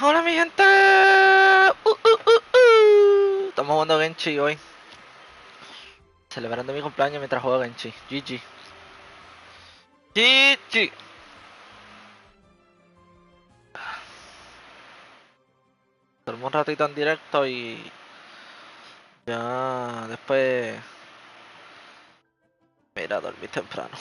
Hola mi gente. Estamos jugando Genshi hoy. Celebrando mi cumpleaños mientras juego Genshi. GG. GG. Dormí un ratito en directo y ya después mira, dormí temprano.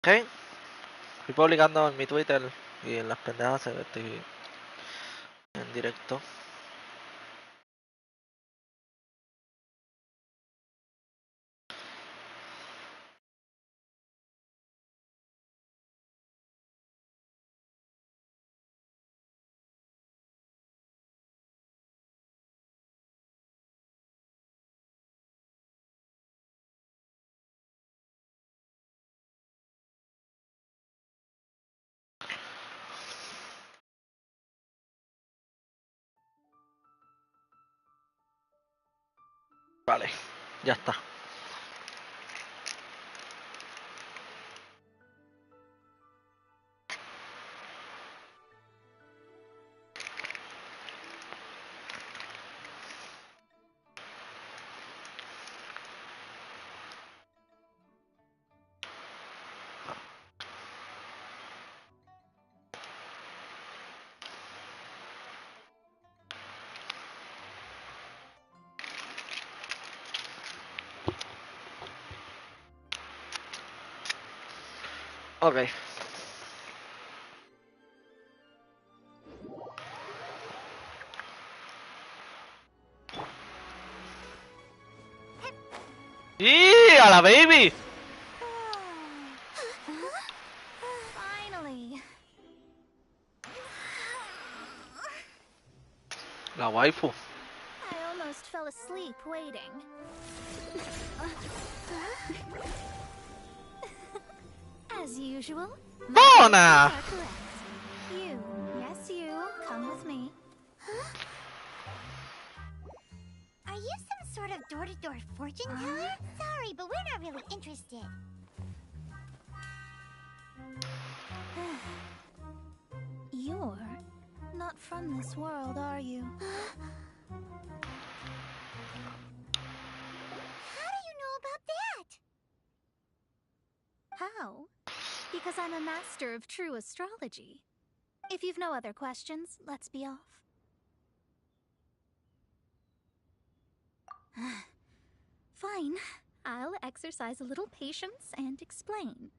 Ok. Fui publicando en mi Twitter y en las pendejas que estoy en directo. Vale, ya está. Ok. ¡Y a la baby! Finally. La waifu. I almost fell asleep waiting. As usual. Mona! You, yes you, come with me. Are you some sort of door-to-door fortune teller? Sorry, but we're not really interested. You're not from this world, are you? How do you know about that? How? Because I'm a master of true astrology. If you've no other questions, let's be off. Fine. I'll exercise a little patience and explain.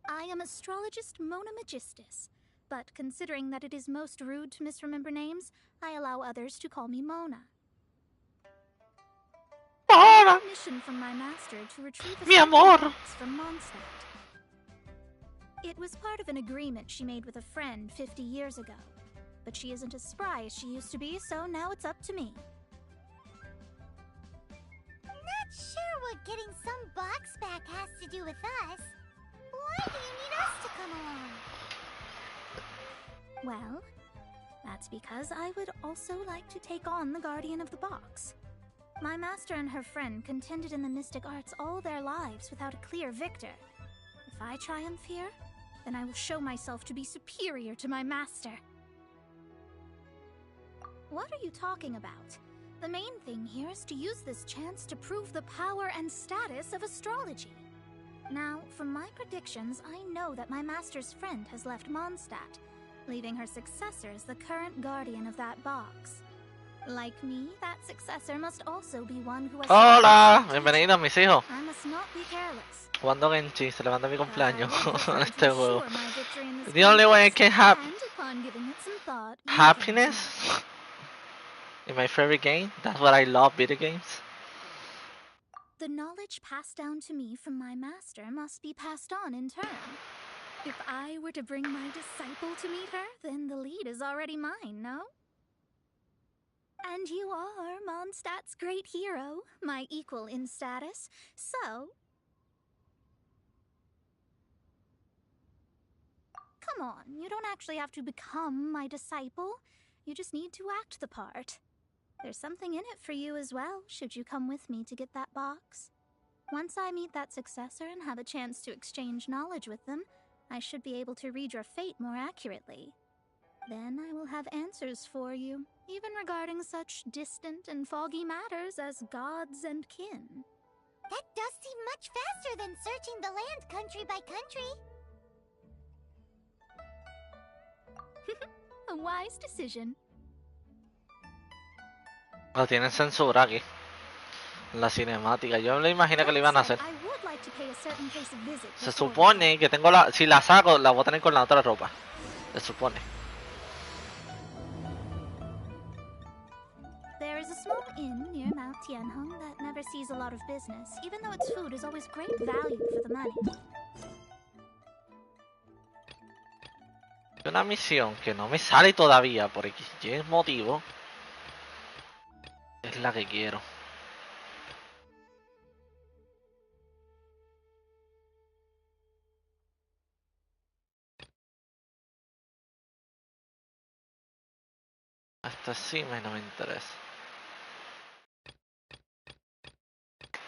I am astrologist Mona Magistus, but considering that it is most rude to misremember names, I allow others to call me Mona. I have permission from my master to retrieve a box from Mondstadt. It was part of an agreement she made with a friend 50 years ago, but she isn't as spry as she used to be, so now it's up to me. Not sure what getting some box back has to do with us. Why do you need us to come along? Well, that's because I would also like to take on the Guardian of the Box. My master and her friend contended in the mystic arts all their lives without a clear victor. If I triumph here, then I will show myself to be superior to my master. What are you talking about? The main thing here is to use this chance to prove the power and status of astrology. Now, from my predictions, I know that my master's friend has left Mondstadt, leaving her successor as the current guardian of that box. Like me, that successor must also be one who has... Hola, bienvenidos mis hijos. I must not be careless. Jugando Genshi, celebrando mi cumpleaños en este juego. The only way I can have happiness in my favorite game. That's what I love, video games. The knowledge passed down to me from my master must be passed on in turn. If I were to bring my disciple to meet her, then the lead is already mine, no? And you are Mondstadt's great hero, my equal in status, so... What? Are you sure we're getting some box back has to do with us? Why do you need us to come along? Well, that's come on. You don't actually have to become my disciple. You just need to act the part. There's something in it for you as well, should you come with me to get that box. Once I meet that successor and have a chance to exchange knowledge with them, I should be able to read your fate more accurately. Then I will have answers for you, even regarding such distant and foggy matters as gods and kin. That does seem much faster than searching the land country by country. A wise decision. Lo tienen censura aquí. En la cinemática. Yo me imaginé que lo iban a hacer. I would like to pay a certain place of visit Se before supone que tengo la... Si la saco, la voy a tener con la otra ropa. Se supone. There is a small inn near Mount Tianheng that never sees a lot of business, even though its food is always great value for the money. Una misión que no me sale todavía por X motivo. Es la que quiero. Esta sí no me interesa.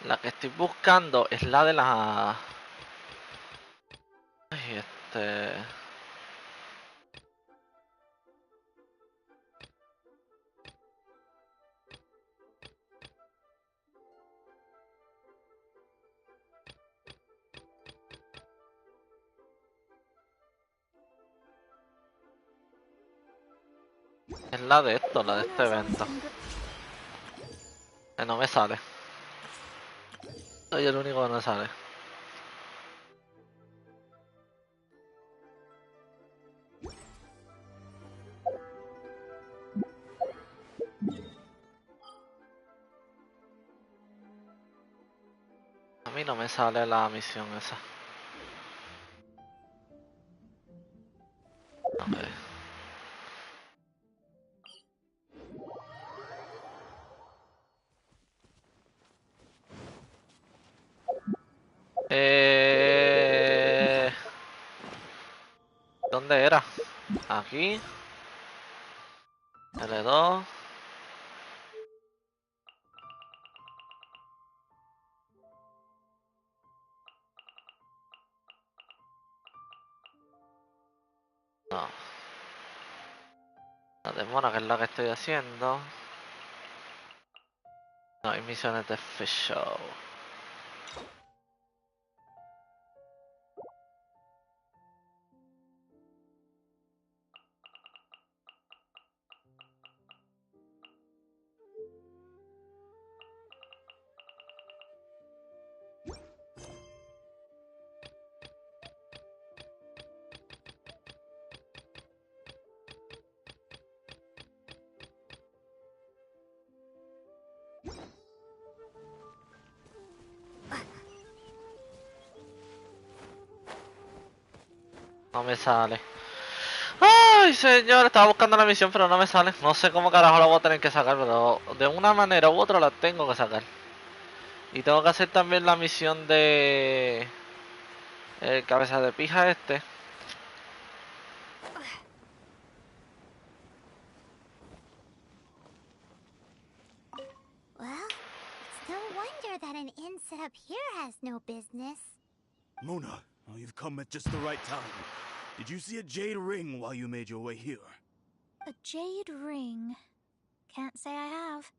La que estoy buscando es la de la... Ay, Es la de esto, la de este evento. No me sale. Soy el único que no me sale. A mí no me sale la misión esa. Okay. ¿Dónde era? Aquí. L2. No. La demora, que es la que estoy haciendo. No, hay misiones de Fish Show. No me sale. Ay, señor, estaba buscando la misión, pero no me sale. No sé cómo carajo la voy a tener que sacar, pero de una manera u otra la tengo que sacar. Y tengo que hacer también la misión de... El cabeza de pija este. Well, it's no wonder that an inn set up here has no business. Mona, oh, you've come at just the right time. Did you see a jade ring while you made your way here? A jade ring. Can't say I have.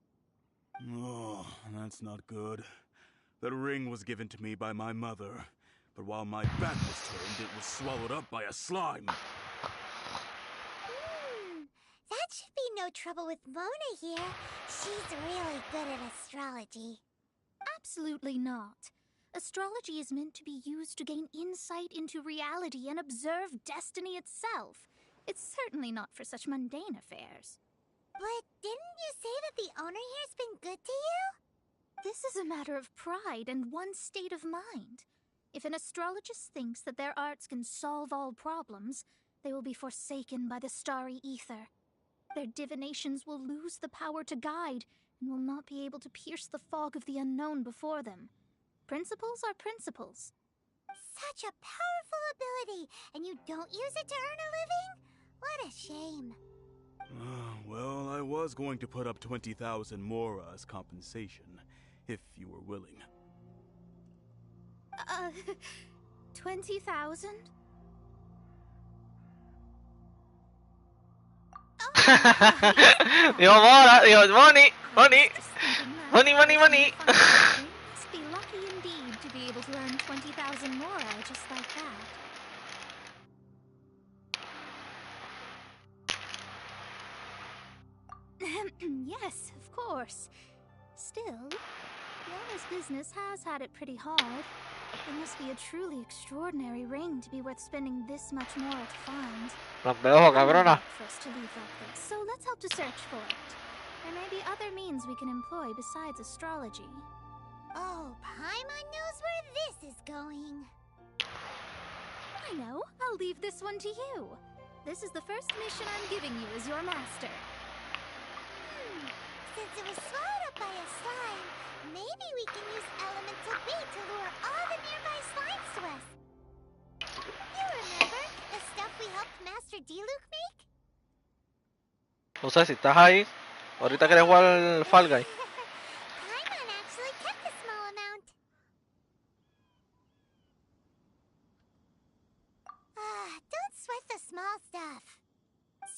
Oh, that's not good. That ring was given to me by my mother, but while my back was turned, it was swallowed up by a slime. That should be no trouble with Mona here. She's really good at astrology. Absolutely not. Astrology is meant to be used to gain insight into reality and observe destiny itself. It's certainly not for such mundane affairs. But didn't you say that the owner here's been good to you? This is a matter of pride and one's state of mind. If an astrologist thinks that their arts can solve all problems, they will be forsaken by the starry ether. Their divinations will lose the power to guide and will not be able to pierce the fog of the unknown before them. Principles are principles. Such a powerful ability, and you don't use it to earn a living? What a shame. Well, I was going to put up 20,000 mora as compensation, if you were willing. 20,000? Digo, Mora, digo, money, money, money, money, money. Must be lucky indeed to be able to earn 20,000 mora just like that. Yes, of course. Still, Yana's business has had it pretty hard. It must be a truly extraordinary ring to be worth spending this much mora to find. Nos vemos, cabrona. For us to leave like this, so let's help to search for it. There may be other means we can employ besides astrology. Oh, Paimon knows where this is going. I know. I'll leave this one to you. This is the first mission I'm giving you as your master. Since it was swallowed up by a slime, maybe we can use elemental bait to lure all the nearby slimes to us. You remember the stuff we helped Master Diluc make? No sé si estás ahí. Ahorita quieres jugar al Fall Guy. Paimon actually kept a small amount. Don't sweat the small stuff.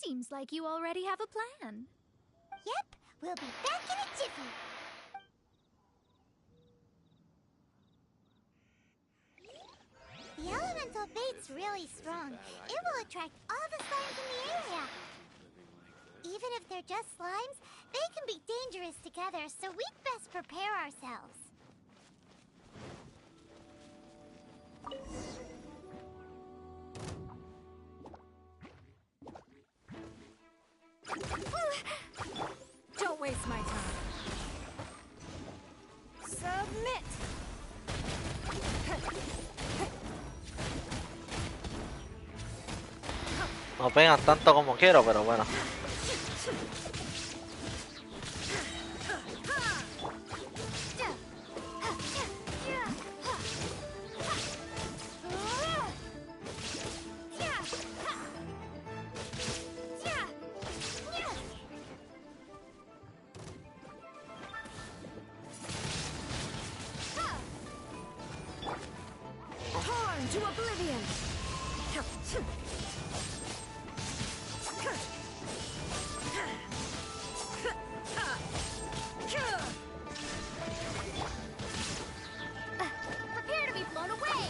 Seems like you already have a plan. Yep, we'll be back in a jiffy. The elemental bait's really strong. It will attract all the slimes in the area. Even if they're just slimes, they can be dangerous together, so we'd best prepare ourselves. Don't waste my time. Submit! No pegan tanto como quiero, pero bueno. Torn to oblivion! Prepare to be blown away!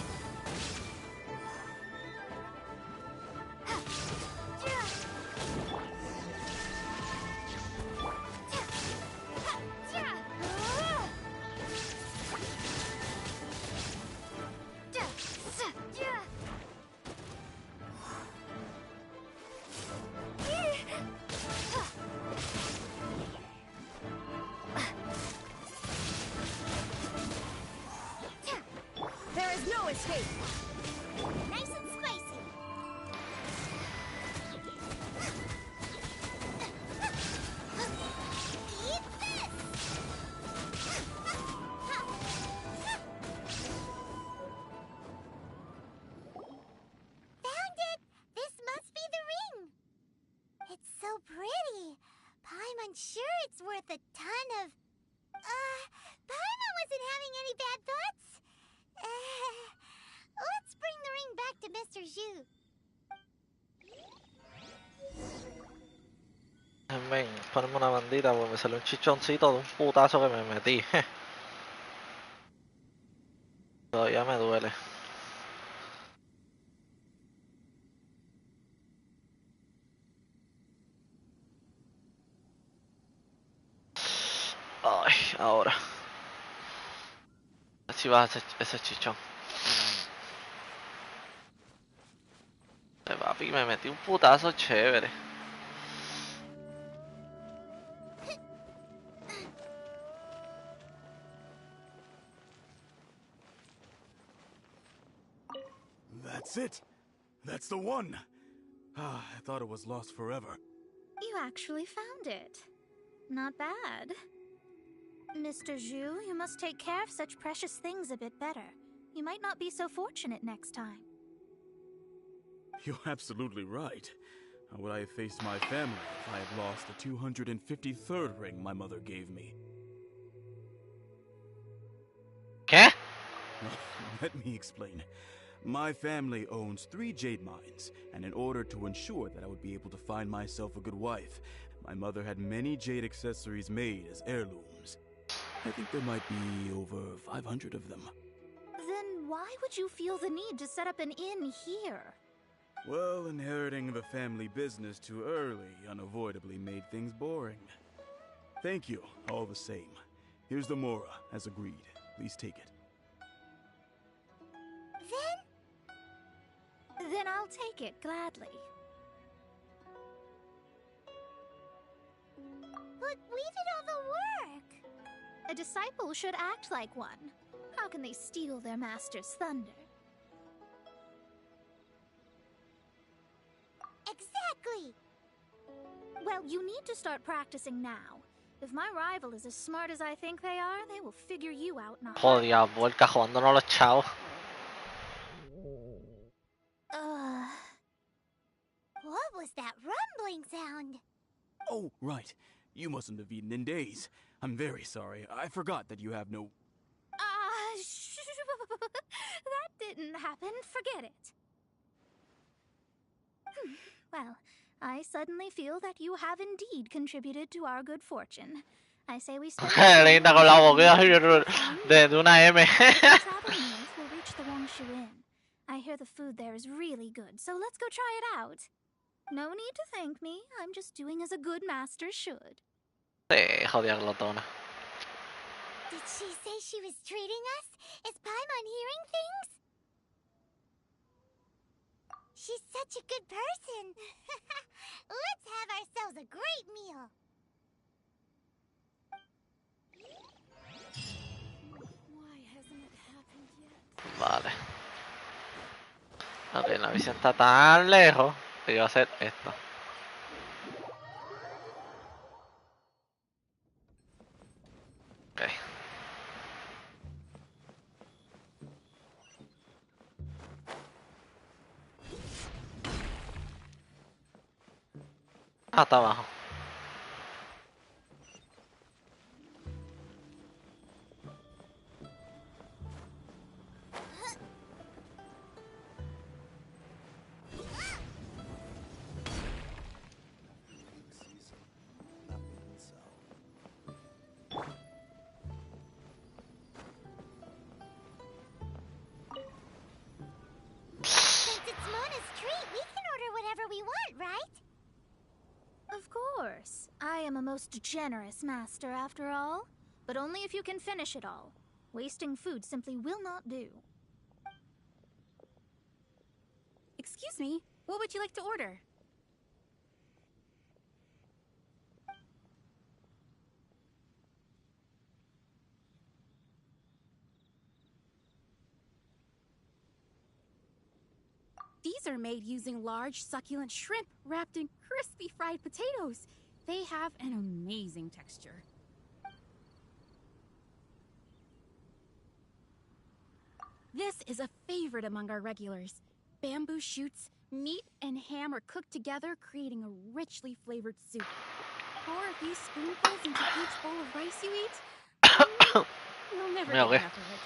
There is no escape! Nice and spicy. Eat this! Found it! This must be the ring! It's so pretty. Paimon's sure it's worth a ton of... Paimon wasn't having any bad thoughts. Let's bring the ring back to Mr. Zhu. Ven, ponme una bandita porque me salió un chichoncito de un putazo que me metí. Todavía me duele. Ay, ahora. Así va ese chichón. Papi, me metí un putazo chévere. That's it! That's the one! I thought it was lost forever. You actually found it. Not bad. Mr. Zhu, you must take care of such precious things a bit better. You might not be so fortunate next time. You're absolutely right. How would I have faced my family if I had lost the 253rd ring my mother gave me? ¿Qué? Let me explain. My family owns 3 jade mines, and in order to ensure that I would be able to find myself a good wife, my mother had many jade accessories made as heirlooms. I think there might be over 500 of them. Then why would you feel the need to set up an inn here? Well, inheriting the family business too early unavoidably made things boring. Thank you, all the same. Here's the mora, as agreed. Please take it. Then I'll take it gladly. But we did all the work. A disciple should act like one. How can they steal their master's thunder? Exactly. Well, you need to start practicing now. If my rival is as smart as I think they are, they will figure you out in a Joder, vuelca jugándonos los chavos. What was that rumbling sound? Oh, right. You mustn't have eaten in days. I'm very sorry. I forgot that you have no... That didn't happen. Forget it. Well, I suddenly feel that you have indeed contributed to our good fortune. I say we spend... Linda con la boquilla de una M. Travel north will reach the Wongshu Inn. I hear the food there is really good, so let's go try it out. No need to thank me. I'm just doing as a good master should. Sí, jodida glotona. Did she say she was treating us? Is Paimon hearing things? She's such a good person. Let's have ourselves a great meal. Why hasn't it happened yet? Vale. Ok, la visión está tan lejos que yo voy a hacer esto. Ok. Hasta abajo. Since it's Mona's treat, we can order whatever we want, right? Of course. I am a most generous master, after all. But only if you can finish it all. Wasting food simply will not do. Excuse me, what would you like to order? These are made using large, succulent shrimp wrapped in crispy fried potatoes. They have an amazing texture. This is a favorite among our regulars. Bamboo shoots, meat, and ham are cooked together, creating a richly flavored soup. Pour a few spoonfuls into each bowl of rice you eat. You'll never get enough of it.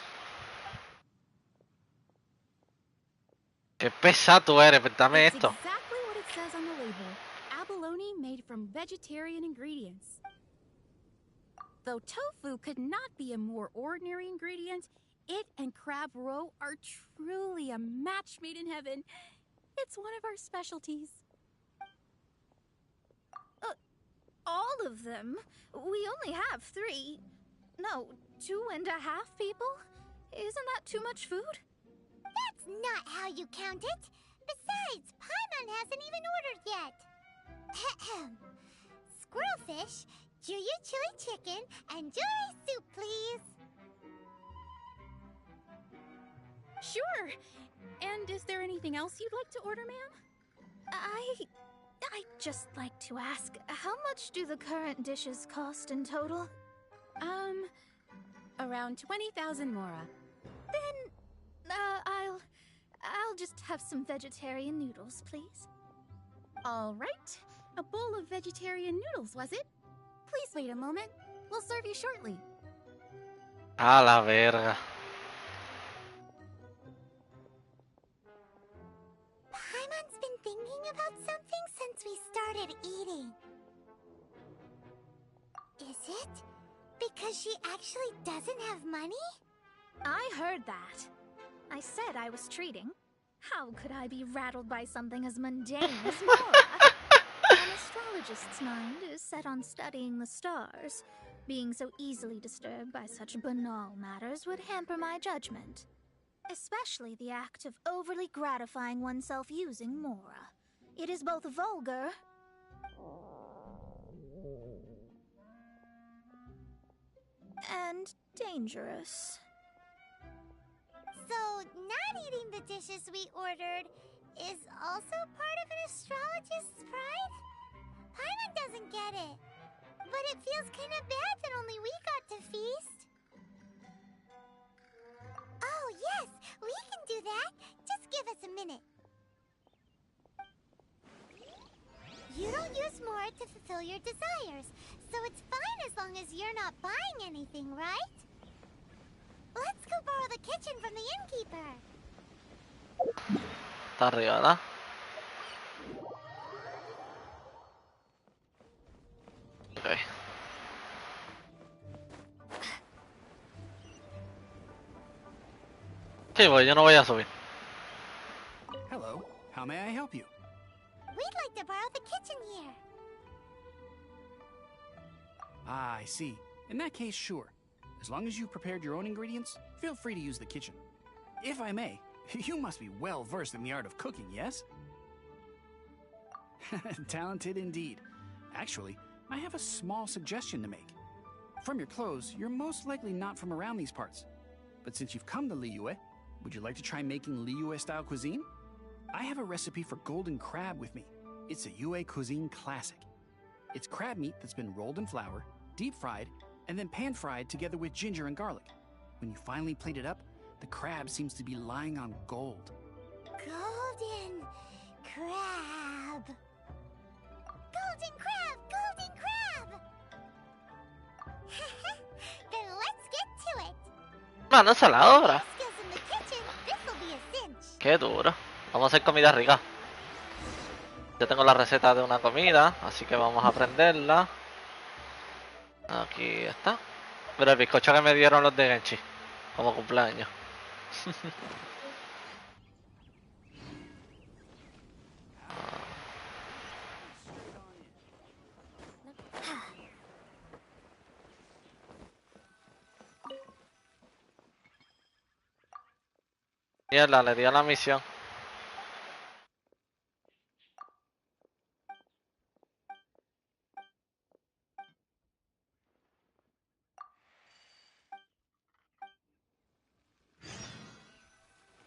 Qué pesado tú eres, pero dame It's esto. exactly what it says on the label. Abalone made from vegetarian ingredients. Though tofu could not be a more ordinary ingredient, it and crab roe are truly a match made in heaven. It's one of our specialties. All of them? We only have 3. No, 2.5 people? Isn't that too much food? That's not how you count it. Besides, Paimon hasn't even ordered yet. Squirrelfish, Juyu chili chicken, and Juri soup, please. Sure. And is there anything else you'd like to order, ma'am? I'd just like to ask, how much do the current dishes cost in total? Around 20,000 mora. Then I'll just have some vegetarian noodles, please. All right. A bowl of vegetarian noodles, was it? Please wait a moment. We'll serve you shortly. A la verga. Paimon's been thinking about something since we started eating. Is it because she actually doesn't have money? I heard that. I said I was treating. How could I be rattled by something as mundane as Mora? An astrologist's mind is set on studying the stars. Being so easily disturbed by such banal matters would hamper my judgment. Especially the act of overly gratifying oneself using Mora. It is both vulgar and dangerous. So, not eating the dishes we ordered is also part of an astrologist's pride? Paimon doesn't get it. But it feels kind of bad that only we got to feast. Oh, yes, we can do that. Just give us a minute. You don't use more to fulfill your desires, so it's fine as long as you're not buying anything, right? Let's go borrow the kitchen from the innkeeper. Está arriba, ¿verdad? Ok. Sí, pues yo no voy a subir. Hello, how may I help you? We'd like to borrow the kitchen here. Ah, I see. In that case, sure. As long as you prepared your own ingredients, feel free to use the kitchen. If I may, you must be well versed in the art of cooking, yes? Talented indeed. Actually, I have a small suggestion to make. From your clothes, you're most likely not from around these parts. But since you've come to Liyue, would you like to try making Liyue-style cuisine? I have a recipe for golden crab with me. It's a Yue cuisine classic. It's crab meat that's been rolled in flour, deep fried, and then pan-fried together with ginger and garlic. When you finally plate it up, the crab seems to be lying on gold. Golden crab. Golden crab! Golden crab! Then let's get to it. Manos a la obra. Skills in the kitchen, this'll be a cinch. Qué duro. Vamos a hacer comida rica. Yo tengo la receta de una comida, así que vamos a aprenderla. Aquí está. Pero el bizcocho que me dieron los de Genshi, como cumpleaños. Mierda, le di a la misión.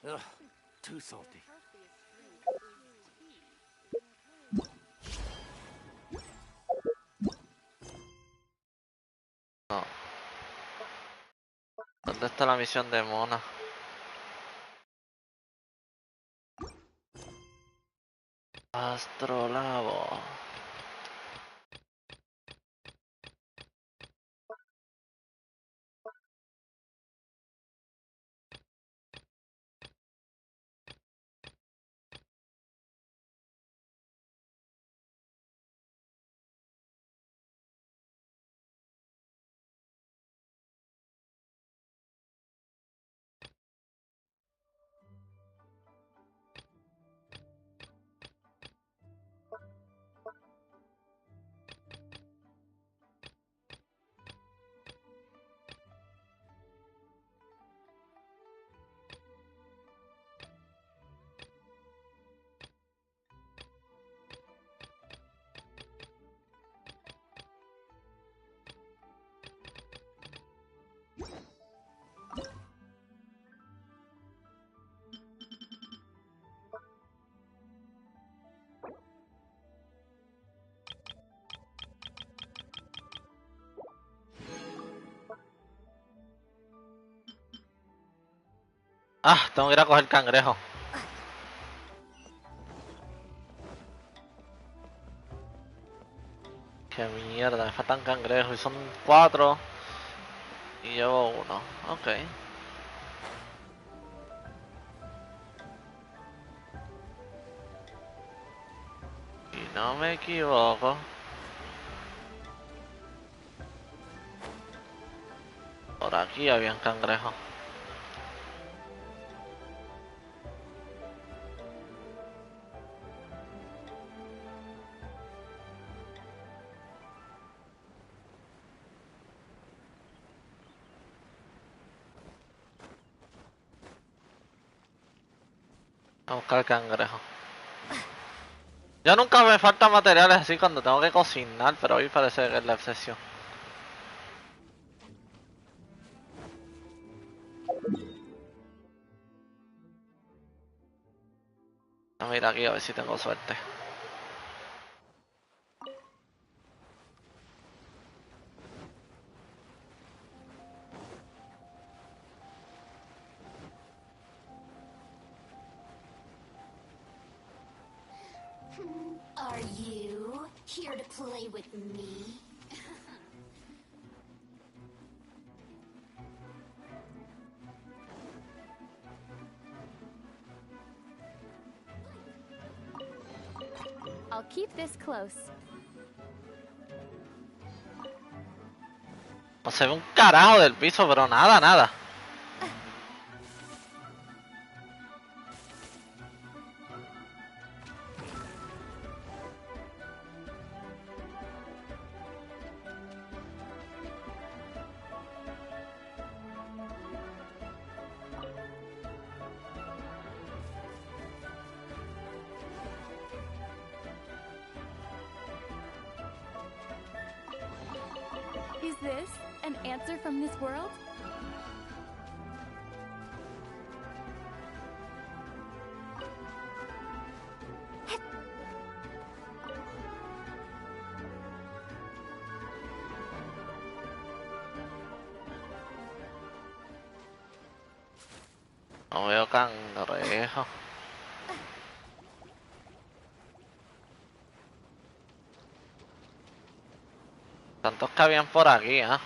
Ugh, too salty. No. ¿Dónde está la misión de Mona? Astrolabo. Ah, tengo que ir a coger cangrejo. Qué mierda, me faltan cangrejos y son 4 y llevo uno. Ok. Si no me equivoco. Por aquí había un cangrejo. A buscar cangrejo. Yo nunca me faltan materiales así cuando tengo que cocinar, pero hoy parece que es la excepción. Mira aquí a ver si tengo suerte. Are you here to play with me? I'll keep this close. No se ve un carajo del piso, pero nada, nada. Is this an answer from this world? No veo cangrejo. Tantos que habían por aquí, ¿ah?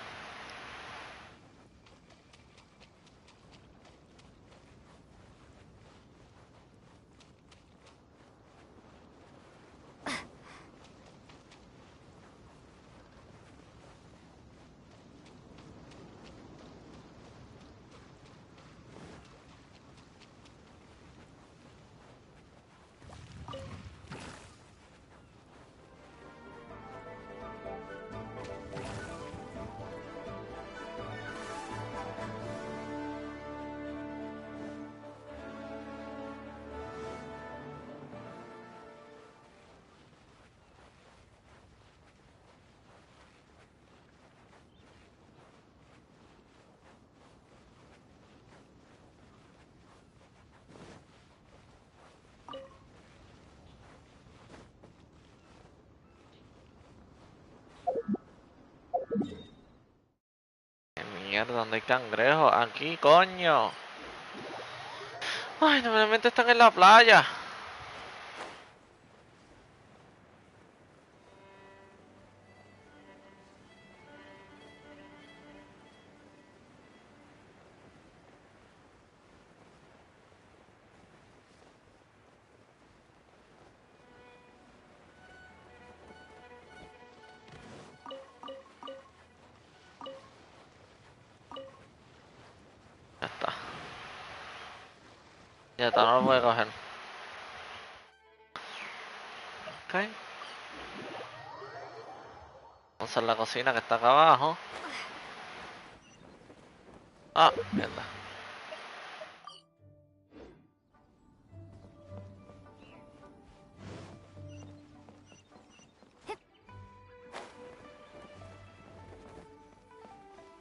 ¿Qué mierda? ¿Dónde hay cangrejo? Aquí, coño. Ay, normalmente están en la playa. Ya está. Ya está, no lo puedo coger. Ok. Vamos a la cocina que está acá abajo. Ah, mierda.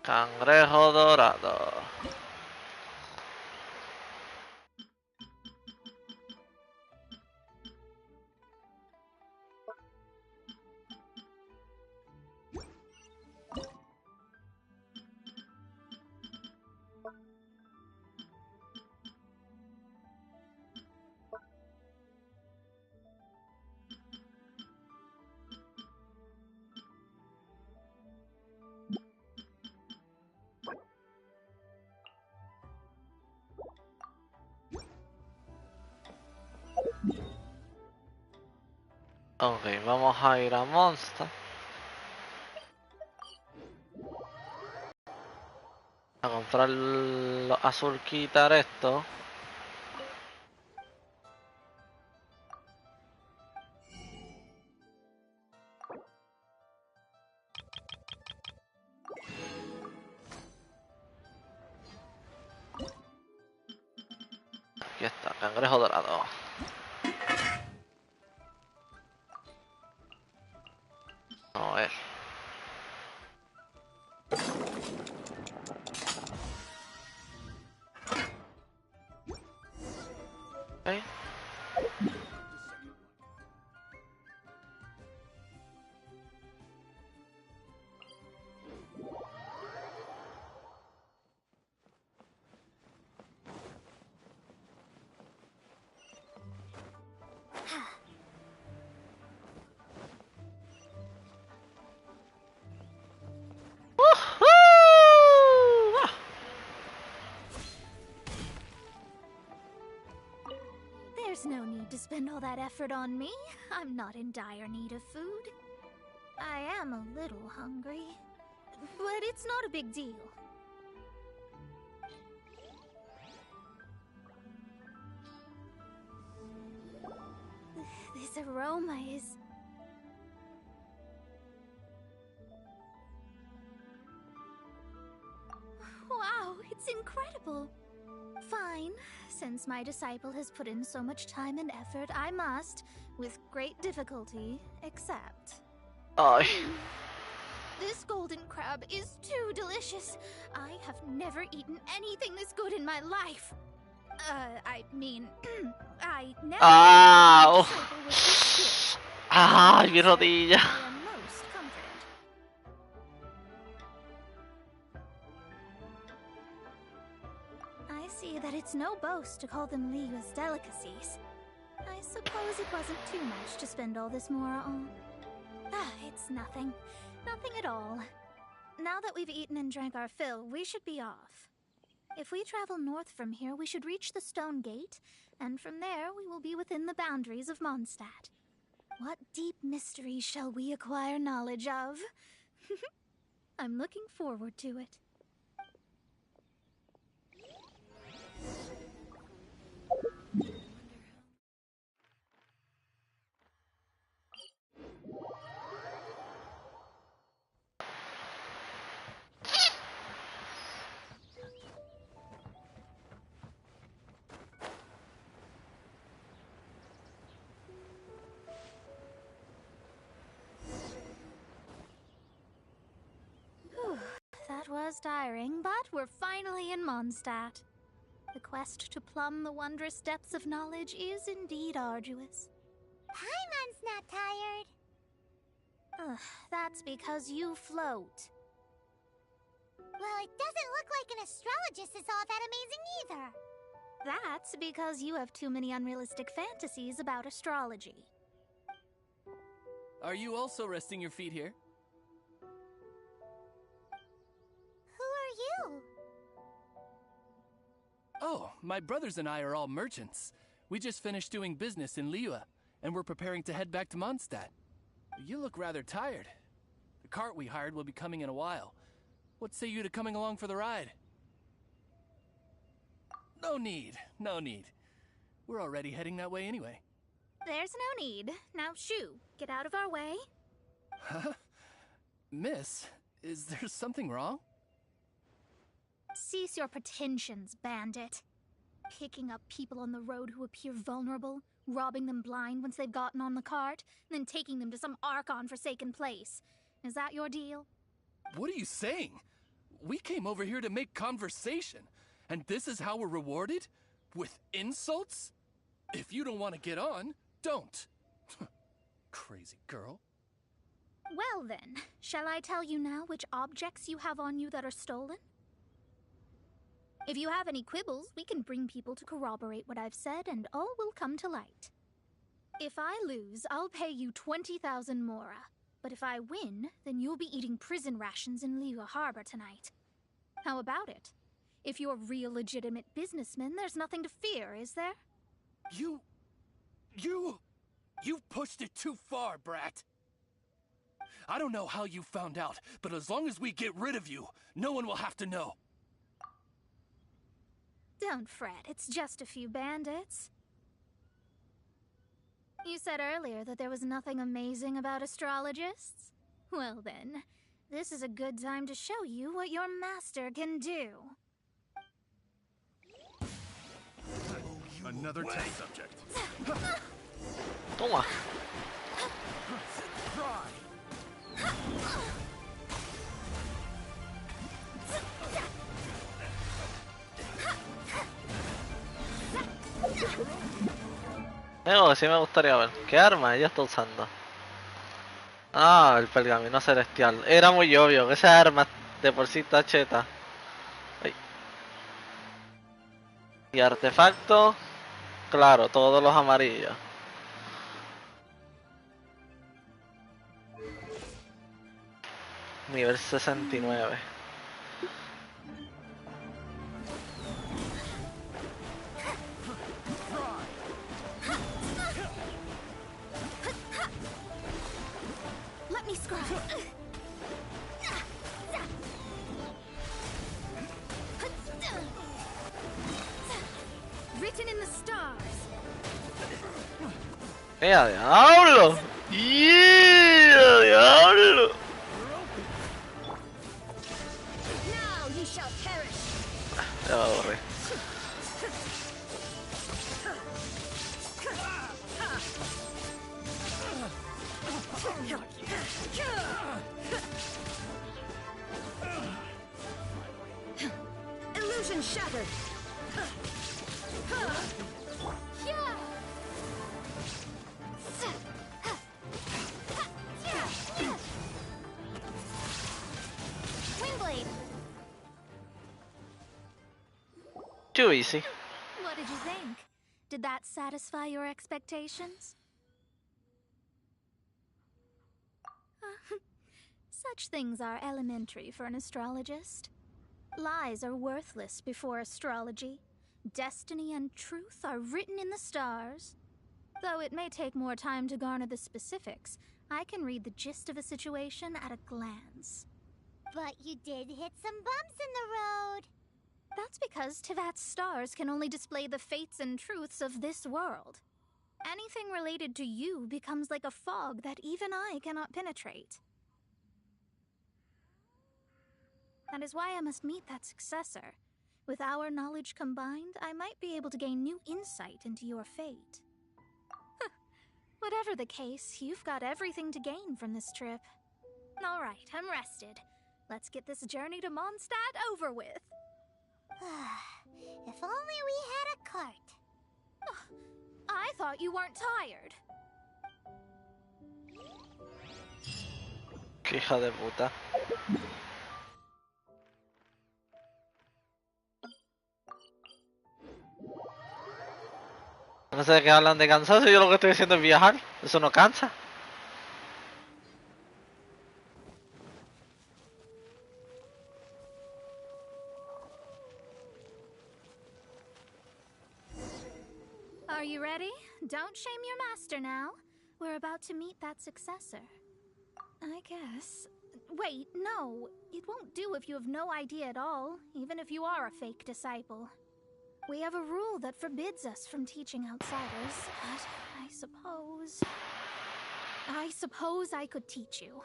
Cangrejo dorado. Ok, vamos a ir a Monster. A comprar los azul, quitar esto. Aquí está, cangrejo dorado. A ver. Ok. ¡Woohoo! There's no need to spend all that effort on me. I'm not in dire need of food. I am a little hungry, but it's not a big deal. This aroma is... Wow, it's incredible. Fine. Since my disciple has put in so much time and effort, I must, with great difficulty, accept. Ay. This golden crab is too delicious. I have never eaten anything this good in my life. I mean, I never Ow. ate a disciple with this good. Ay, mi rodilla. I am most comforted. I see that it's no boast to call them Liyue's delicacies. I suppose it wasn't too much to spend all this mora on. Ah, it's nothing. Nothing at all. Now that we've eaten and drank our fill, we should be off. If we travel north from here, we should reach the Stone Gate, and from there we will be within the boundaries of Mondstadt. What deep mysteries shall we acquire knowledge of? I'm looking forward to it. That was tiring, but we're finally in Mondstadt. The quest to plumb the wondrous depths of knowledge is indeed arduous. Paimon's not tired. Ugh, that's because you float. Well, it doesn't look like an astrologist is all that amazing either. That's because you have too many unrealistic fantasies about astrology. Are you also resting your feet here? Who are you? Oh, my brothers and I are all merchants. We just finished doing business in Liyue, and we're preparing to head back to Mondstadt. You look rather tired. The cart we hired will be coming in a while. What say you to coming along for the ride? No need, no need. We're already heading that way anyway. There's no need. Now shoo, get out of our way. Huh? Miss, is there something wrong? Cease your pretensions, bandit. Picking up people on the road who appear vulnerable, robbing them blind once they've gotten on the cart, and then taking them to some Archon-forsaken place. Is that your deal? What are you saying? We came over here to make conversation, and this is how we're rewarded? With insults? If you don't want to get on, don't. Crazy girl. Well then, shall I tell you now which objects you have on you that are stolen? If you have any quibbles, we can bring people to corroborate what I've said, and all will come to light. If I lose, I'll pay you 20,000 mora. But if I win, then you'll be eating prison rations in Liyue Harbor tonight. How about it? If you're real legitimate businessmen, there's nothing to fear, is there? You You've pushed it too far, brat. I don't know how you found out, but as long as we get rid of you, no one will have to know. Don't fret, it's just a few bandits. You said earlier that there was nothing amazing about astrologists? Well then, this is a good time to show you what your master can do. Another test subject. Toma. Sí me gustaría ver. ¿Qué arma ella está usando? Ah, el pergamino celestial. Era muy obvio que esa arma de por sí está cheta. Ay. Y artefactos, claro, todos los amarillos. Nivel 69. Let me scry. Written in the stars. ¡Ea, diablo! ¡Yeah, diablo! Now you shall perish. Ya va a aburrir. Illusion shattered. Windblade. Too easy. What did you think? Did that satisfy your expectations? Such things are elementary for an astrologist. Lies are worthless before astrology. Destiny and truth are written in the stars. Though it may take more time to garner the specifics, I can read the gist of a situation at a glance. But you did hit some bumps in the road. That's because Tivat's stars can only display the fates and truths of this world. Anything related to you becomes like a fog that even I cannot penetrate. That is why I must meet that successor. With our knowledge combined, I might be able to gain new insight into your fate. Whatever the case, you've got everything to gain from this trip. All right, I'm rested. Let's get this journey to Mondstadt over with. If only we had a cart. I thought you weren't tired. Qué hija de puta. No sé de qué hablan de cansancio, yo lo que estoy haciendo es viajar. Eso no cansa. Are you ready? Don't shame your master now. We're about to meet that successor. I guess. Wait, no. It won't do if you have no idea at all, even if you are a fake disciple. We have a rule that forbids us from teaching outsiders, but I suppose I could teach you.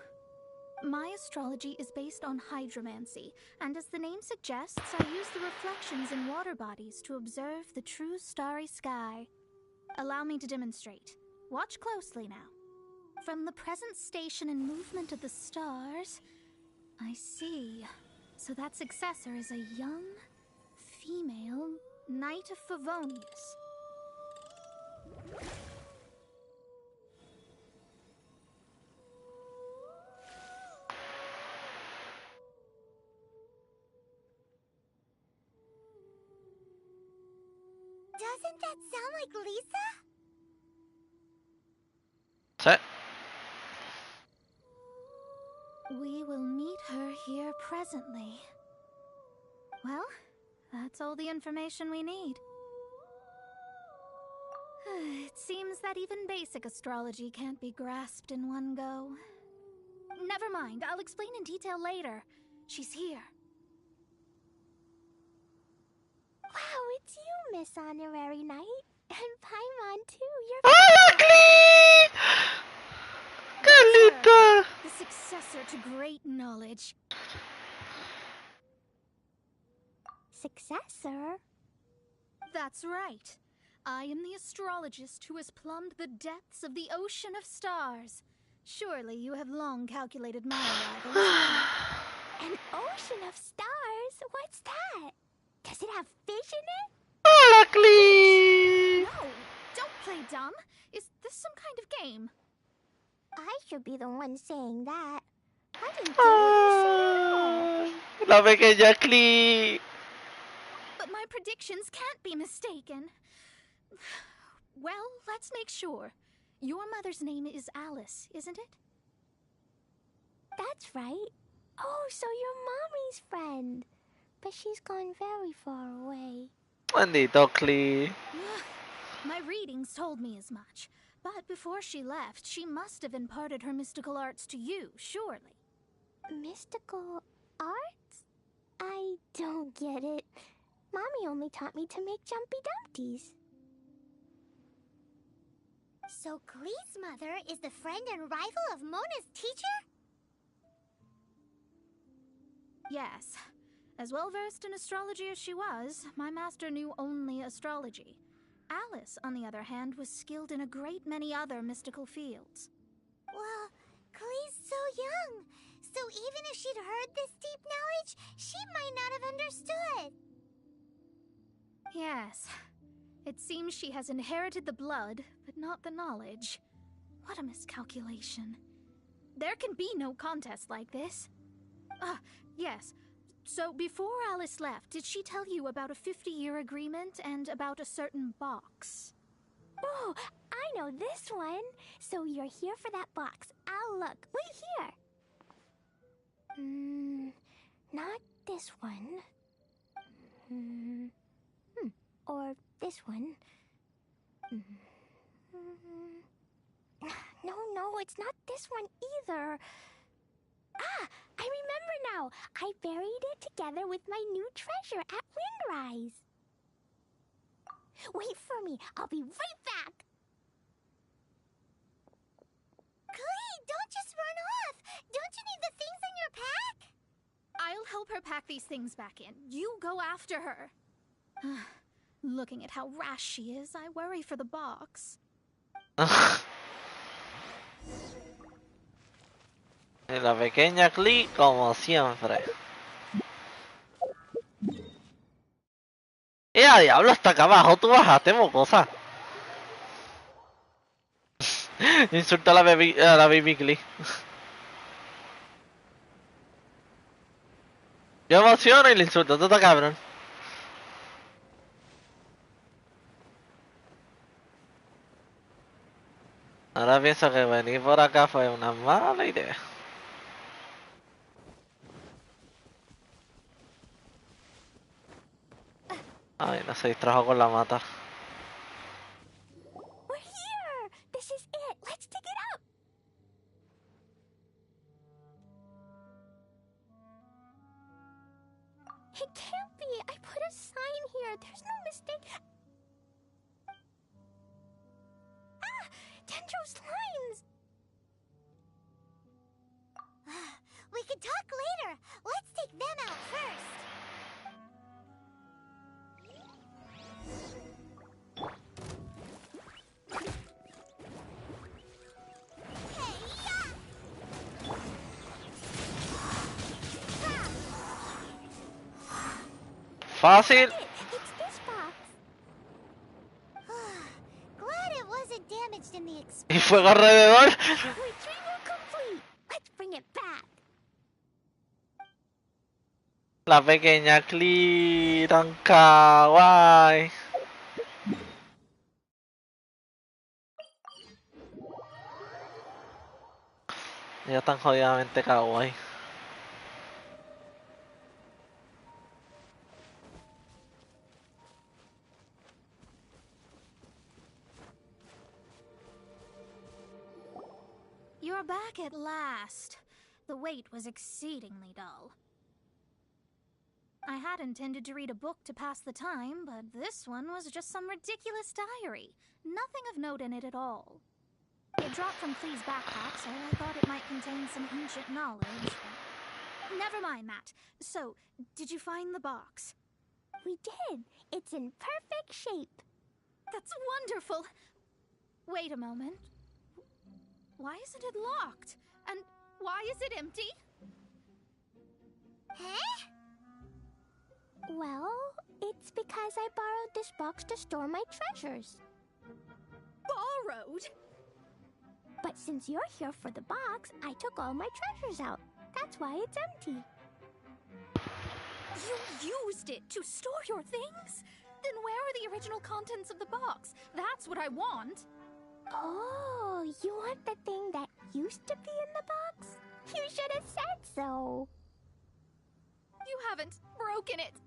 My astrology is based on hydromancy, and as the name suggests, I use the reflections in water bodies to observe the true starry sky. Allow me to demonstrate. Watch closely now. From the present station and movement of the stars, I see. So that successor is a young, female Knight of Favonius. Doesn't that sound like Lisa? Sí. We will meet her here presently. Well, that's all the information we need. It seems that even basic astrology can't be grasped in one go. Never mind, I'll explain in detail later. She's here. Wow, it's you, Miss Honorary Knight. And Paimon, too. You're ¡Hola, That's her, Carlita! the successor to great knowledge. successor. That's right. I am the astrologist who has plumbed the depths of the ocean of stars. Surely you have long calculated my arrival. An ocean of stars? What's that? Does it have fish in it? ¡Hola, Clee! No, don't play dumb. Is this some kind of game? I should be the one saying that. I didn't get what you said at all. La pequeña Clee. But my predictions can't be mistaken. Well, let's make sure. Your mother's name is Alice, isn't it? That's right. Oh, so you're Mommy's friend. But she's gone very far away. Bendito Clee. My readings told me as much. But before she left, she must have imparted her mystical arts to you, surely. Mystical arts? I don't get it. Mommy only taught me to make jumpy dumpties. So Glee's mother is the friend and rival of Mona's teacher? Yes. As well versed in astrology as she was, my master knew only astrology. Alice, on the other hand, was skilled in a great many other mystical fields. Well, Glee's so young. So even if she'd heard this deep knowledge, she might not have understood. Yes. It seems she has inherited the blood, but not the knowledge. What a miscalculation. There can be no contest like this. Ah, yes. So before Alice left, did she tell you about a 50-year agreement and about a certain box? Oh, I know this one. So you're here for that box. I'll look. Wait here. Not this one. Or this one. No, it's not this one either. Ah, I remember now. I buried it together with my new treasure at Windrise. Wait for me. I'll be right back. Glee, don't just run off. Don't you need the things in your pack? I'll help her pack these things back in. You go after her. Looking at how rash she is, I worry for the box. Y la pequeña Clee, como siempre. ¡A diablo! Hasta acá abajo tú bajaste, mocosa. Insulta a la baby Clee. Yo emociono y le insulto, tú estás cabrón. Ahora pienso que venir por acá fue una mala idea. Ay, no se distrajo con la mata. We're here. This is it. Let's dig it up. It can't be. I put a sign here. There's no mistake. Ah! Dendro slimes! We could talk later. Let's take them out first. Fácil. It's this box. Glad it wasn't damaged in the Y fuego alrededor. Retrieval complete. Let's bring it back. La pequeña Clee, tan kawaii. Ella tan jodidamente kawaii. You're back at last. The wait was exceedingly dull. I had intended to read a book to pass the time, but this one was just some ridiculous diary. Nothing of note in it at all. It dropped from Clee's backpack, so I thought it might contain some ancient knowledge. Never mind that. So, did you find the box? We did. It's in perfect shape. That's wonderful. Wait a moment. Why isn't it locked? And why is it empty? Huh? Well, it's because I borrowed this box to store my treasures. Borrowed? But since you're here for the box, I took all my treasures out. That's why it's empty. You used it to store your things? Then where are the original contents of the box? That's what I want. Oh, you want the thing that used to be in the box? You should have said so. You haven't broken it,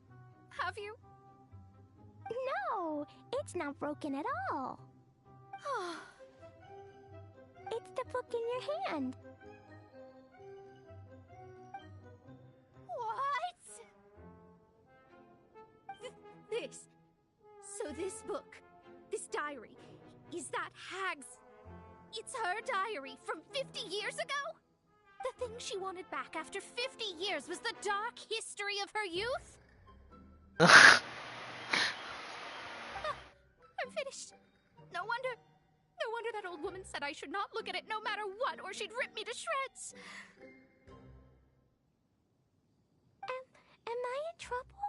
have you? No, it's not broken at all. It's the book in your hand. What? This. So this book, this diary, is that Hag's... It's her diary from 50 years ago? The thing she wanted back after 50 years was the dark history of her youth? I'm finished. No wonder that old woman said I should not look at it no matter what, or she'd rip me to shreds. Am I in trouble?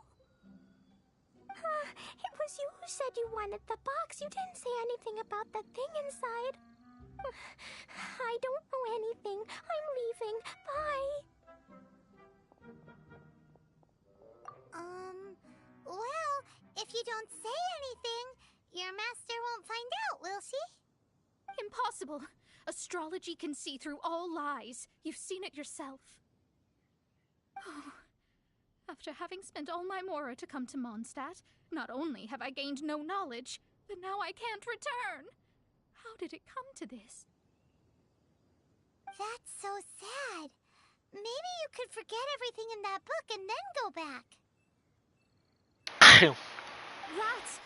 It was you who said you wanted the box. You didn't say anything about the thing inside. I don't know anything. I'm leaving. Bye. Well, if you don't say anything, your master won't find out, will she? Impossible. Astrology can see through all lies. You've seen it yourself. Oh. After having spent all my mora to come to Mondstadt, not only have I gained no knowledge, but now I can't return. How did it come to this? That's so sad. Maybe you could forget everything in that book and then go back. That's...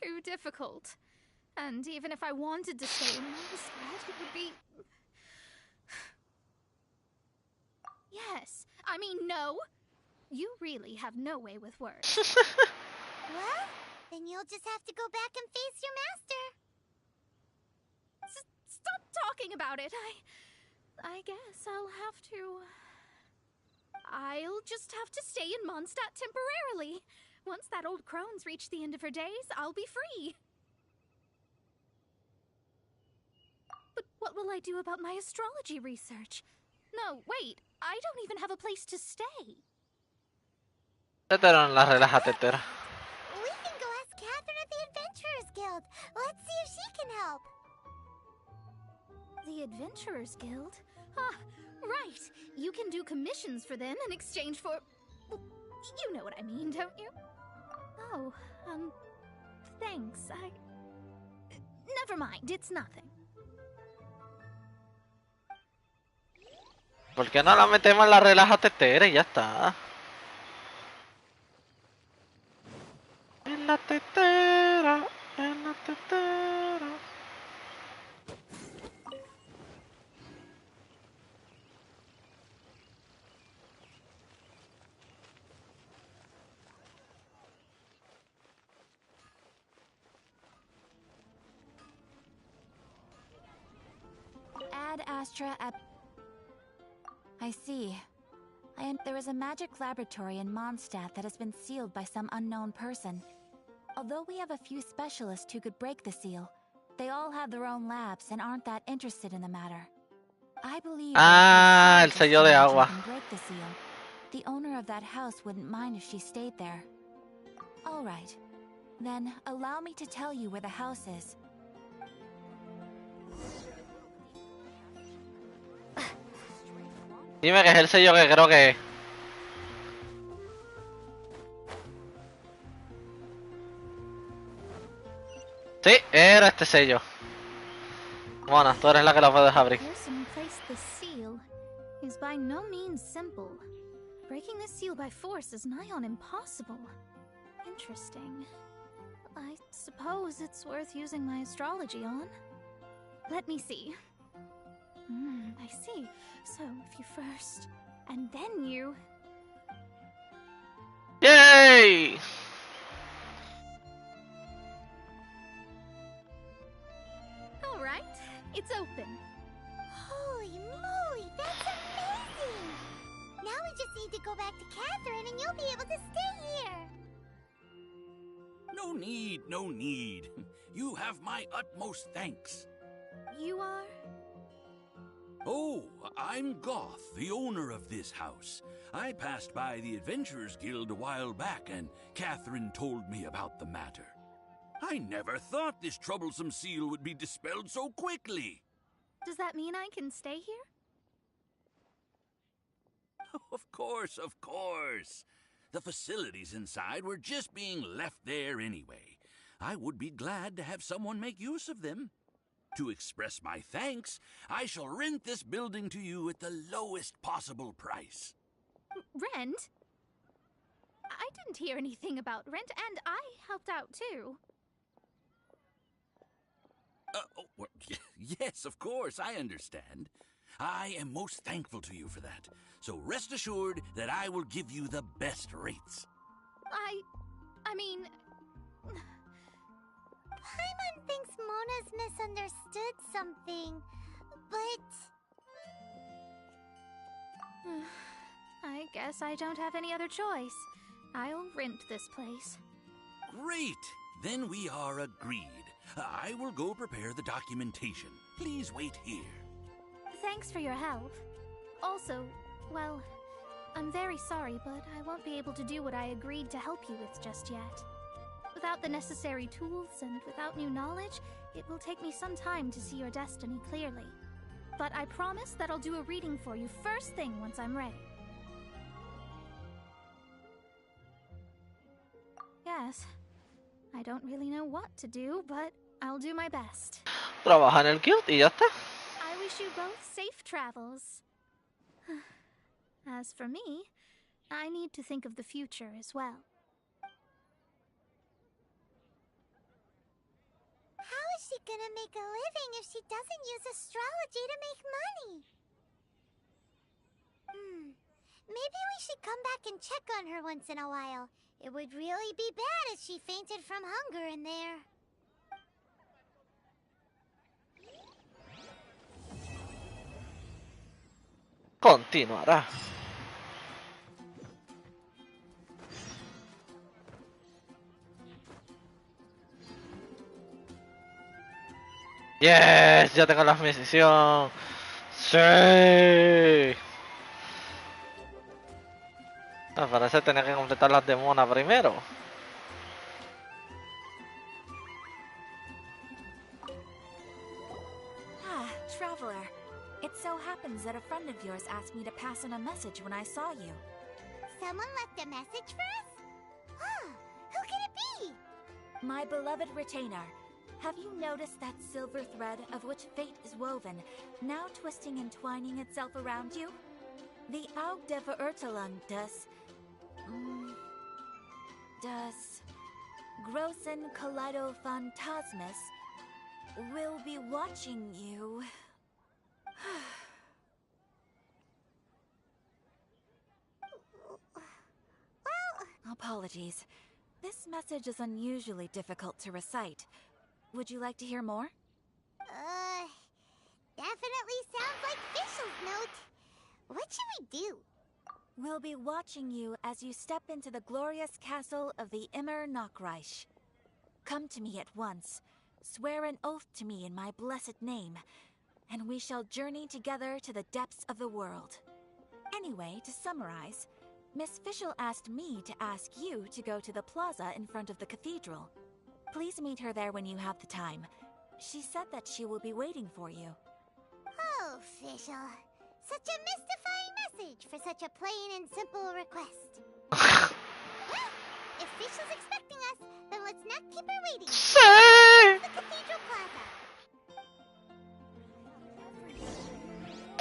too difficult. And even if I wanted to stay in Mondstadt, it would be... Yes, I mean no. You really have no way with words. Well, then you'll just have to go back and face your master. Stop talking about it. I guess I'll just have to stay in Mondstadt temporarily. Once that old crone's reached the end of her days, I'll be free. But what will I do about my astrology research? No, wait, I don't even have a place to stay. Tetera en la relaja, tetera. We can go ask Catherine at the Adventurers Guild. Let's see if she can help. The Adventurers Guild? Ah, right. You can do commissions for them in exchange for... Well, you know what I mean, don't you? Oh, thanks. Never mind, it's nothing. ¿Por qué no la metemos en la relaja tetera y ya está? En la tetera, en la tetera. Ad Astra at... I see. There is a magic laboratory in Mondstadt that has been sealed by some unknown person. Although we have a few specialists who could break the seal, they all have their own labs and aren't that interested in the matter. I believe el sello de agua. can break the seal. The owner of that house wouldn't mind if she stayed there. All right. Then allow me to tell you where the house is. Dime que es el sello que creo que es. Sí, era este sello. Mona, tú eres la que la puedes abrir. The person who placed the seal is by no means simple. Breaking this seal by force is nigh on impossible. Interesting. I suppose it's worth using my astrology on. Let me see. I see. So, if you first, and then you... Yay! Alright, it's open. Holy moly, that's amazing! Now we just need to go back to Catherine and you'll be able to stay here. No need, no need. You have my utmost thanks. You are? Oh, I'm Goth, the owner of this house. I passed by the Adventurers Guild a while back, and Catherine told me about the matter. I never thought this troublesome seal would be dispelled so quickly. Does that mean I can stay here? Of course, of course. The facilities inside were just being left there anyway. I would be glad to have someone make use of them. To express my thanks, I shall rent this building to you at the lowest possible price. Rent? I didn't hear anything about rent, and I helped out too. Well, yes, of course, I understand. I am most thankful to you for that. So rest assured that I will give you the best rates. I mean... Paimon thinks Mona's misunderstood something, but... I guess I don't have any other choice. I'll rent this place. Great! Then we are agreed. I will go prepare the documentation. Please wait here. Thanks for your help. Also, well, I'm very sorry, but I won't be able to do what I agreed to help you with just yet. Without the necessary tools and without new knowledge, it will take me some time to see your destiny clearly. But I promise that I'll do a reading for you first thing once I'm ready. Yes, I don't really know what to do, but I'll do my best. Trabaja en el guild y ya está. I wish you both safe travels. As for me, I need to think of the future as well. How is she gonna make a living if she doesn't use astrology to make money? Maybe we should come back and check on her once in a while. It would really be bad if she fainted from hunger in there. Continuará. Yes, ya tengo la misión. Sí. Me parece tener que completar las de Mona primero. Traveler. It so happens that a friend of yours asked me to pass on a message when I saw you. Someone left a message for us? Huh, who could it be? My beloved retainer, have you noticed that silver thread of which fate is woven, now twisting and twining itself around you? The Aug der Verurteilung das Großen Kaleido-Phantasmus will be watching you. Apologies. This message is unusually difficult to recite. Would you like to hear more? Definitely sounds like Fischl's note. What should we do? We'll be watching you as you step into the glorious castle of the Immer Nachreich. Come to me at once. Swear an oath to me in my blessed name, and we shall journey together to the depths of the world. Anyway, to summarize, Miss Fischl asked me to ask you to go to the plaza in front of the cathedral. Please meet her there when you have the time. She said that she will be waiting for you. Oh, Fischl. Such a mystifying message for such a plain and simple request. Well, if Fischl's expecting us, then let's not keep her waiting. Sí. The Cathedral Plaza.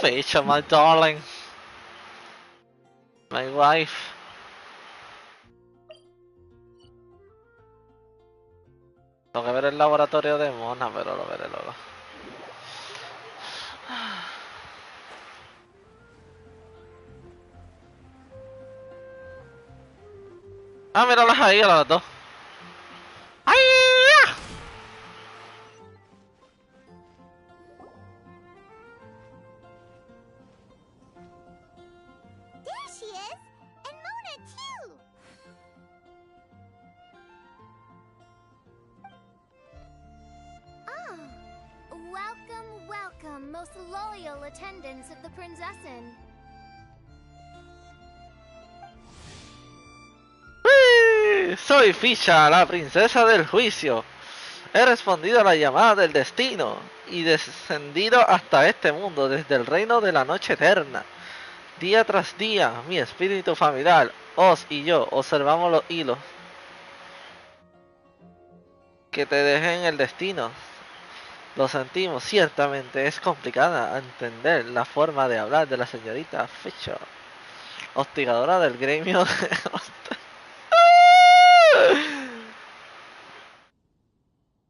Fisher, my darling. My wife. Tengo que ver el laboratorio de Mona, pero lo veré luego. Ah, míralas ahí a las dos. ¡Ay! There she is! And Mona, too! Ah, welcome, welcome, most loyal attendants of the Prinzessin. ¡Uy! Soy Fisha, la princesa del juicio. He respondido a la llamada del destino y descendido hasta este mundo desde el reino de la noche eterna. Día tras día, mi espíritu familiar, Oz y yo, observamos los hilos que te dejen el destino. Lo sentimos, ciertamente es complicada entender la forma de hablar de la señorita Fisher, hostigadora del gremio de...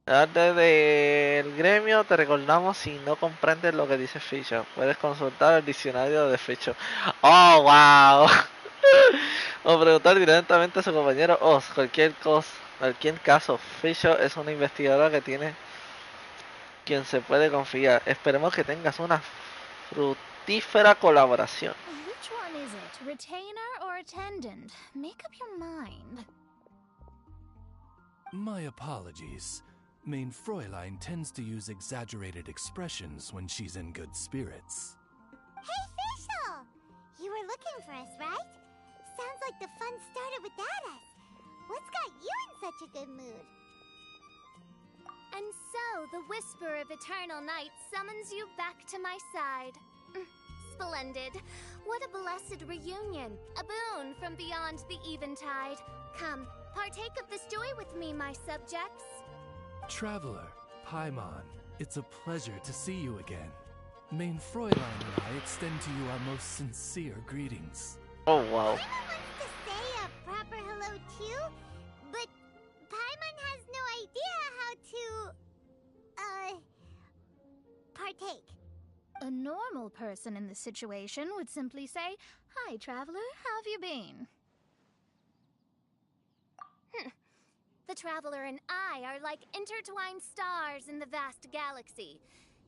Antes del gremio te recordamos, si no comprendes lo que dice Fisher, puedes consultar el diccionario de Fisher. ¡Oh, wow! O preguntar directamente a su compañero Oz. Cualquier caso, Fisher es una investigadora que tiene quien se puede confiar. Esperemos que tengas una fructífera colaboración. Which one is it, retainer or attendant? Make up your mind. My apologies. Main Fräulein tends to use exaggerated expressions when she's in good spirits. Hey, Fischl! You were looking for us, right? Sounds like the fun started without us. What's got you in such a good mood? And so, the whisper of eternal night summons you back to my side. Splendid. What a blessed reunion. A boon from beyond the eventide. Come, partake of this joy with me, my subjects. Traveler, Paimon, it's a pleasure to see you again. Main Fräulein and I extend to you our most sincere greetings. Oh, wow. Paimon wants to say a proper hello too, but Paimon has no idea how to, partake. A normal person in this situation would simply say, "Hi, traveler, how have you been?" The traveler and I are like intertwined stars in the vast galaxy.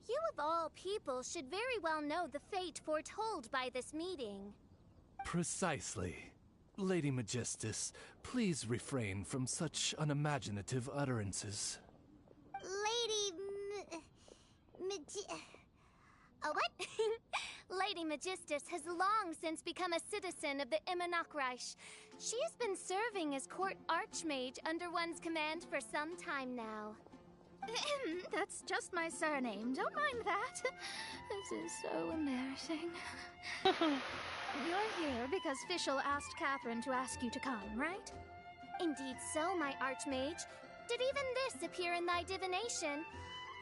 You of all people should very well know the fate foretold by this meeting. Precisely. Lady Magistus, please refrain from such unimaginative utterances. What? Lady Magistus has long since become a citizen of the Immonocreich. She has been serving as court archmage under one's command for some time now. That's just my surname. Don't mind that. This is so embarrassing. You're here because Fischl asked Catherine to ask you to come, right? Indeed so, my archmage. Did even this appear in thy divination?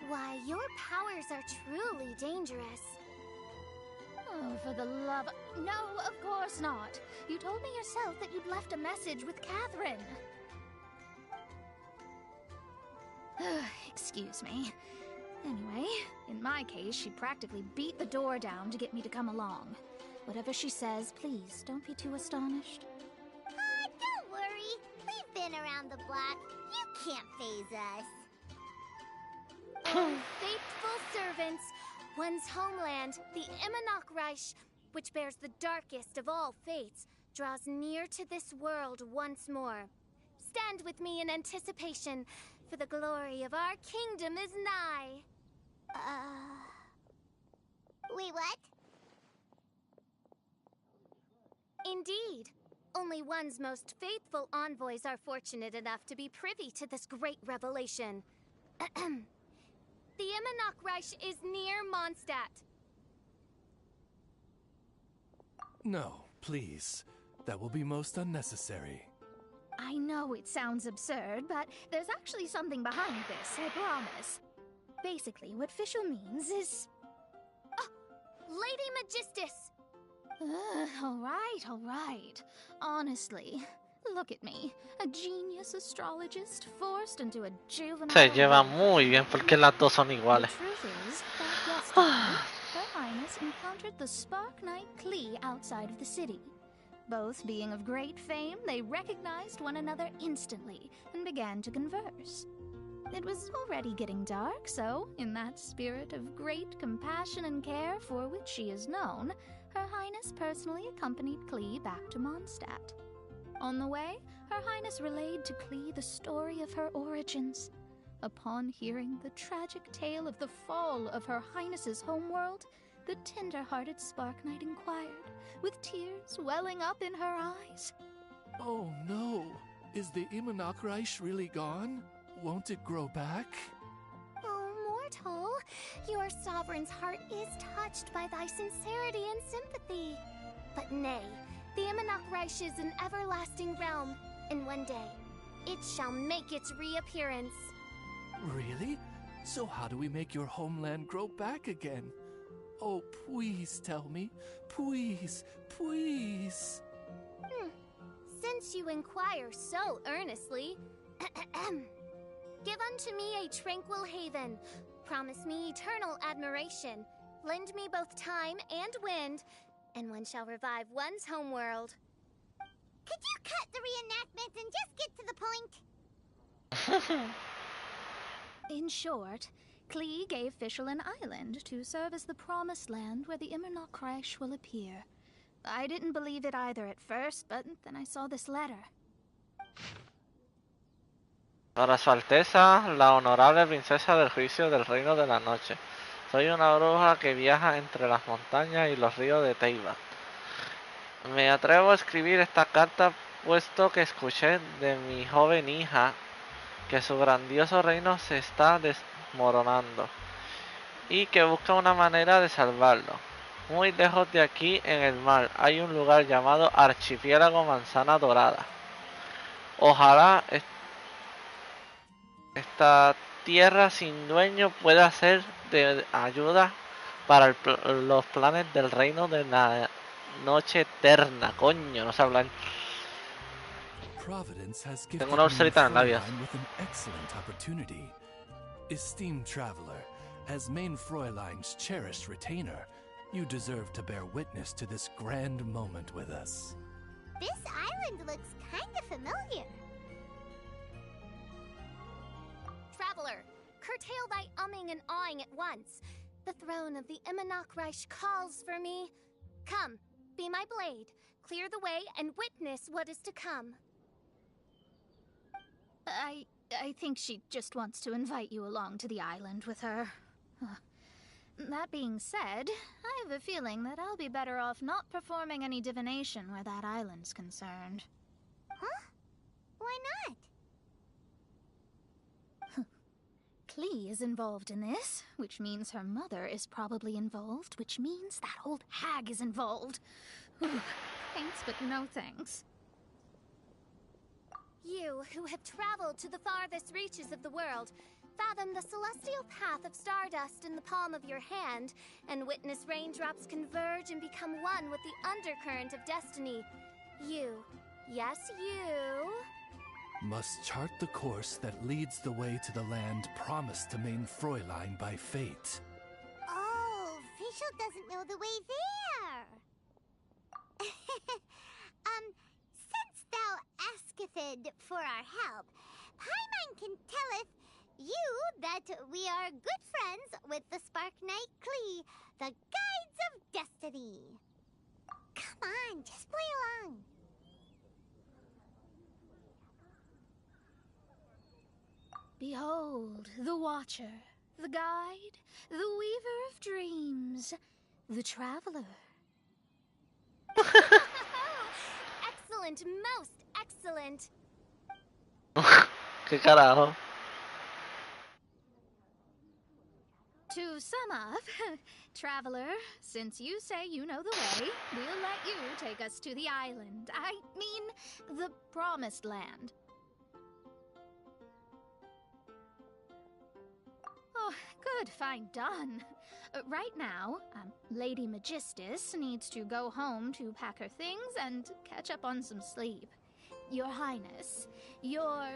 Why, your powers are truly dangerous. Oh, for the love... No, of course not. You told me yourself that you'd left a message with Catherine. Excuse me. Anyway, in my case, she practically beat the door down to get me to come along. Whatever she says, please, don't be too astonished. Don't worry. We've been around the block. You can't faze us. Oh, faithful servants, one's homeland, the Immonocreich, which bears the darkest of all fates, draws near to this world once more. Stand with me in anticipation, for the glory of our kingdom is nigh. Wait, what? Indeed. Only one's most faithful envoys are fortunate enough to be privy to this great revelation. The Immonocreich is near Mondstadt. No, please. That will be most unnecessary. I know it sounds absurd, but there's actually something behind this, I promise. Basically, what Fischl means is... Oh, Lady Magistus! All right. Honestly, look at me. A genius astrologist forced into a juvenile... Se lleva muy bien porque las dos son iguales. The truth is that yesterday, Her Highness encountered the Spark Knight Klee outside of the city. Both being of great fame, they recognized one another instantly and began to converse. It was already getting dark, so, in that spirit of great compassion and care for which she is known, Her Highness personally accompanied Klee back to Mondstadt. On the way, Her Highness relayed to Klee the story of her origins. Upon hearing the tragic tale of the fall of Her Highness's homeworld, the tender-hearted Spark Knight inquired, with tears welling up in her eyes. Oh no! Is the Immunachreich really gone? Won't it grow back? Oh, mortal, your sovereign's heart is touched by thy sincerity and sympathy. But nay, the Immunachreich is an everlasting realm, and one day, it shall make its reappearance. Really? So how do we make your homeland grow back again? Oh, please tell me. Please, please. Since you inquire so earnestly, give unto me a tranquil haven. Promise me eternal admiration. Lend me both time and wind, and one shall revive one's homeworld. Could you cut the reenactment and just get to the point? In short, Klee gave Fischl an island to serve as the promised land where the Immunachreich will appear. I didn't believe it either at first, but then I saw this letter. Para su Alteza, la honorable princesa del juicio del reino de la noche. Soy una bruja que viaja entre las montañas y los ríos de Teiba. Me atrevo a escribir esta carta puesto que escuché de mi joven hija que su grandioso reino se está desmoronando y que busca una manera de salvarlo. Muy lejos de aquí, en el mar, hay un lugar llamado Archipiélago Manzana Dorada. Ojalá esta tierra sin dueño pueda ser de ayuda para los planes del reino de la noche eterna. Coño, no sé hablar. Tengo una ulcerita en labios. With an excellent opportunity. Esteemed traveler, as main Fräulein's cherished retainer, you deserve to bear witness to this grand moment with us. This island looks kinda familiar. Traveler, curtail thy umming and awing at once. The throne of the Immunachreich calls for me. Come, be my blade, clear the way, and witness what is to come. I think she just wants to invite you along to the island with her. That being said, I have a feeling that I'll be better off not performing any divination where that island's concerned. Huh? Why not? Klee is involved in this, which means her mother is probably involved, which means that old hag is involved. Thanks, but no thanks. You, who have traveled to the farthest reaches of the world, fathom the celestial path of stardust in the palm of your hand, and witness raindrops converge and become one with the undercurrent of destiny. You, yes you, must chart the course that leads the way to the land promised to main Fräulein by fate. Oh, Fischl doesn't know the way there. Since thou asketh for our help, Paimon can telleth you that we are good friends with the Spark Knight Klee, the Guides of Destiny. Come on, just play along. Behold, the Watcher, the Guide, the Weaver of Dreams, the Traveler. Excellent, most excellent. ¿Qué carajo? To sum up, Traveler, since you say you know the way, we'll let you take us to the island. I mean, the Promised Land. Oh, good, fine, done. Right now, Lady Magistus needs to go home to pack her things and catch up on some sleep. Your Highness, your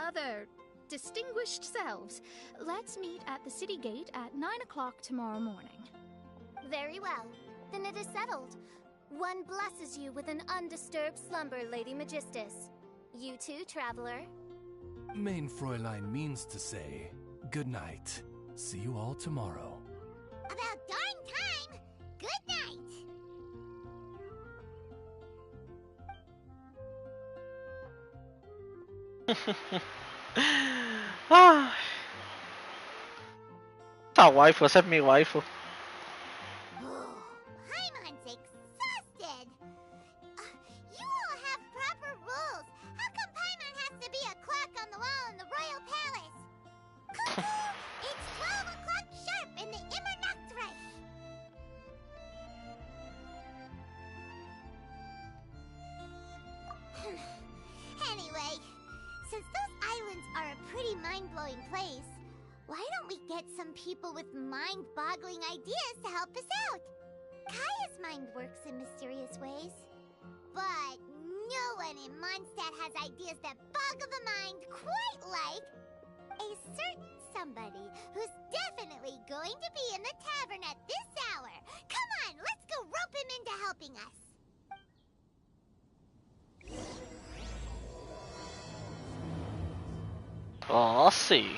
other distinguished selves, let's meet at the city gate at 9 o'clock tomorrow morning. Very well. Then it is settled. One blesses you with an undisturbed slumber, Lady Magistus. You too, traveler. Mein Fräulein means to say, good night. See you all tomorrow. About darn time! Good night! Ay. Esa waifu, esa es mi waifu. Paimon's exhausted! You all have proper rules. How come Paimon has to be a clock on the wall in the royal palace? Cuckoo! It's 12 o'clock sharp in the Immernachtreich! Anyway, since those islands are a pretty mind-blowing place, why don't we get some people with mind-boggling ideas to help us out? Kaya's mind works in mysterious ways. But no one in Mondstadt has ideas that boggle the mind quite like a certain somebody who's definitely going to be in the tavern at this hour. Come on, let's go rope him into helping us. Oh, sí.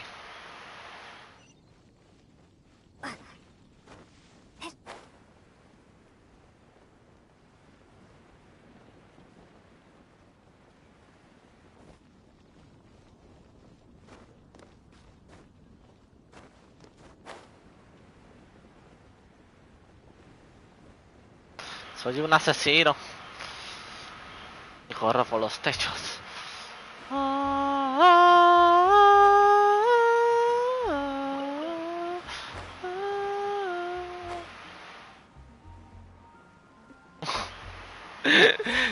Soy un asesino y corro por los techos.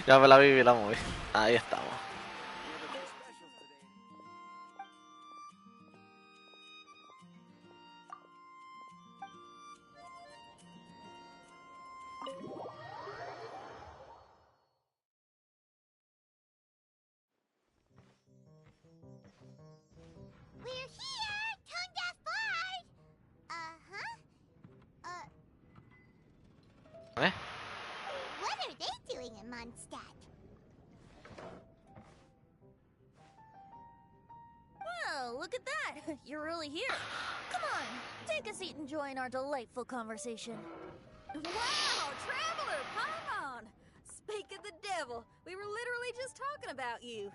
Ya me la viví la movie. Ahí estamos. We're here, Tone Deaf Bard! ¿Eh? What are they doing in Mondstadt? Well, look at that! You're really here. Come on, take a seat and join our delightful conversation. Wow, Traveler, Paimon! Speak of the devil, we were literally just talking about you.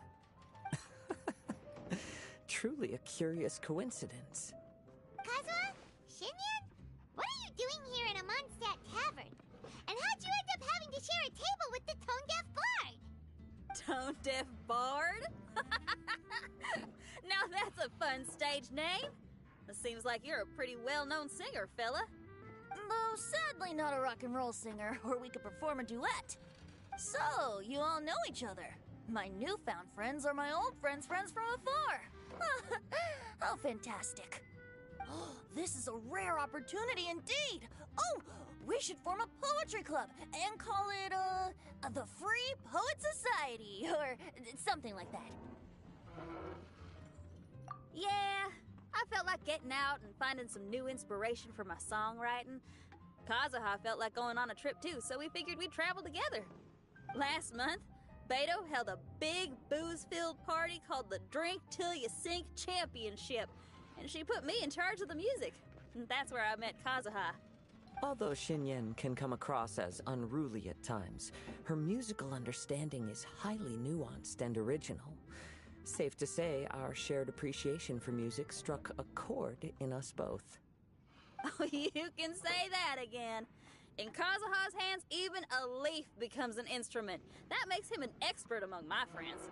Truly a curious coincidence. Kazuha? Shinyan? What are you doing here in a Mondstadt tavern? And how'd you end up having to share a table with the Tone Deaf Bard? Tone Deaf Bard? Now that's a fun stage name. It seems like you're a pretty well-known singer, fella. Though sadly not a rock and roll singer, or we could perform a duet. So, you all know each other. My newfound friends are my old friends' friends from afar. How fantastic. This is a rare opportunity indeed. Oh, we should form a poetry club and call it, the Free Poet Society, or something like that. Yeah, I felt like getting out and finding some new inspiration for my songwriting. Kazuha felt like going on a trip too, so we figured we'd travel together. Last month, Beto held a big booze-filled party called the Drink Till You Sink Championship, and she put me in charge of the music. And that's where I met Kazuha. Although Shinyen can come across as unruly at times, her musical understanding is highly nuanced and original. Safe to say, our shared appreciation for music struck a chord in us both. Oh, you can say that again. In Kazuha's hands, even a leaf becomes an instrument. That makes him an expert among my friends.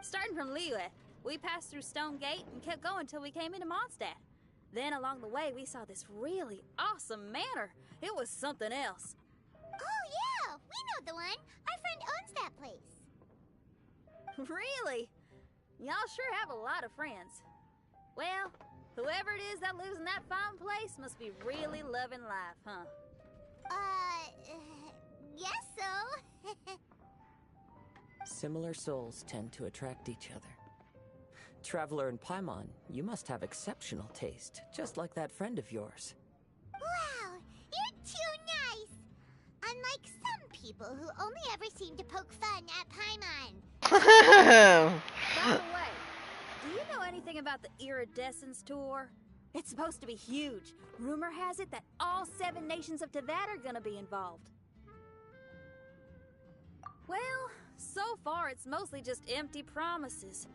Starting from Liyue, we passed through Stone Gate and kept going till we came into Mondstadt. Then along the way, we saw this really awesome manor. It was something else. Oh yeah, we know the one. Our friend owns that place. Really? Y'all sure have a lot of friends. Well, Whoever it is that lives in that fine place must be really loving life, huh? Guess so. Similar souls tend to attract each other. Traveler in Paimon, you must have exceptional taste, just like that friend of yours. Wow, you're too nice. Unlike some people who only ever seem to poke fun at Paimon. By the way, do you know anything about the Iridescence Tour? It's supposed to be huge. Rumor has it that all 7 nations of Teyvat are gonna be involved. Well, so far it's mostly just empty promises.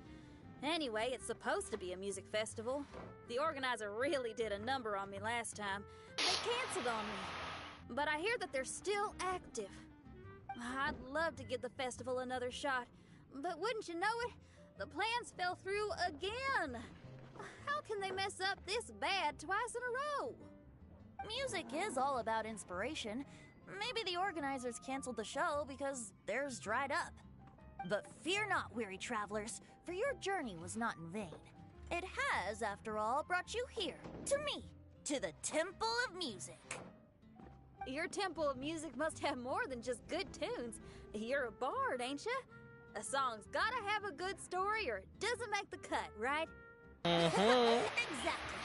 Anyway, it's supposed to be a music festival. The organizer really did a number on me last time. They canceled on me. But I hear that they're still active. I'd love to give the festival another shot. But wouldn't you know it, the plans fell through again. How can they mess up this bad twice in a row? Music is all about inspiration. Maybe the organizers canceled the show because theirs dried up. But fear not, weary travelers, for your journey was not in vain. It has, after all, brought you here, to me, to the Temple of Music. Your Temple of Music must have more than just good tunes. You're a bard, ain't ya? A song's gotta have a good story or it doesn't make the cut, right? Exactly.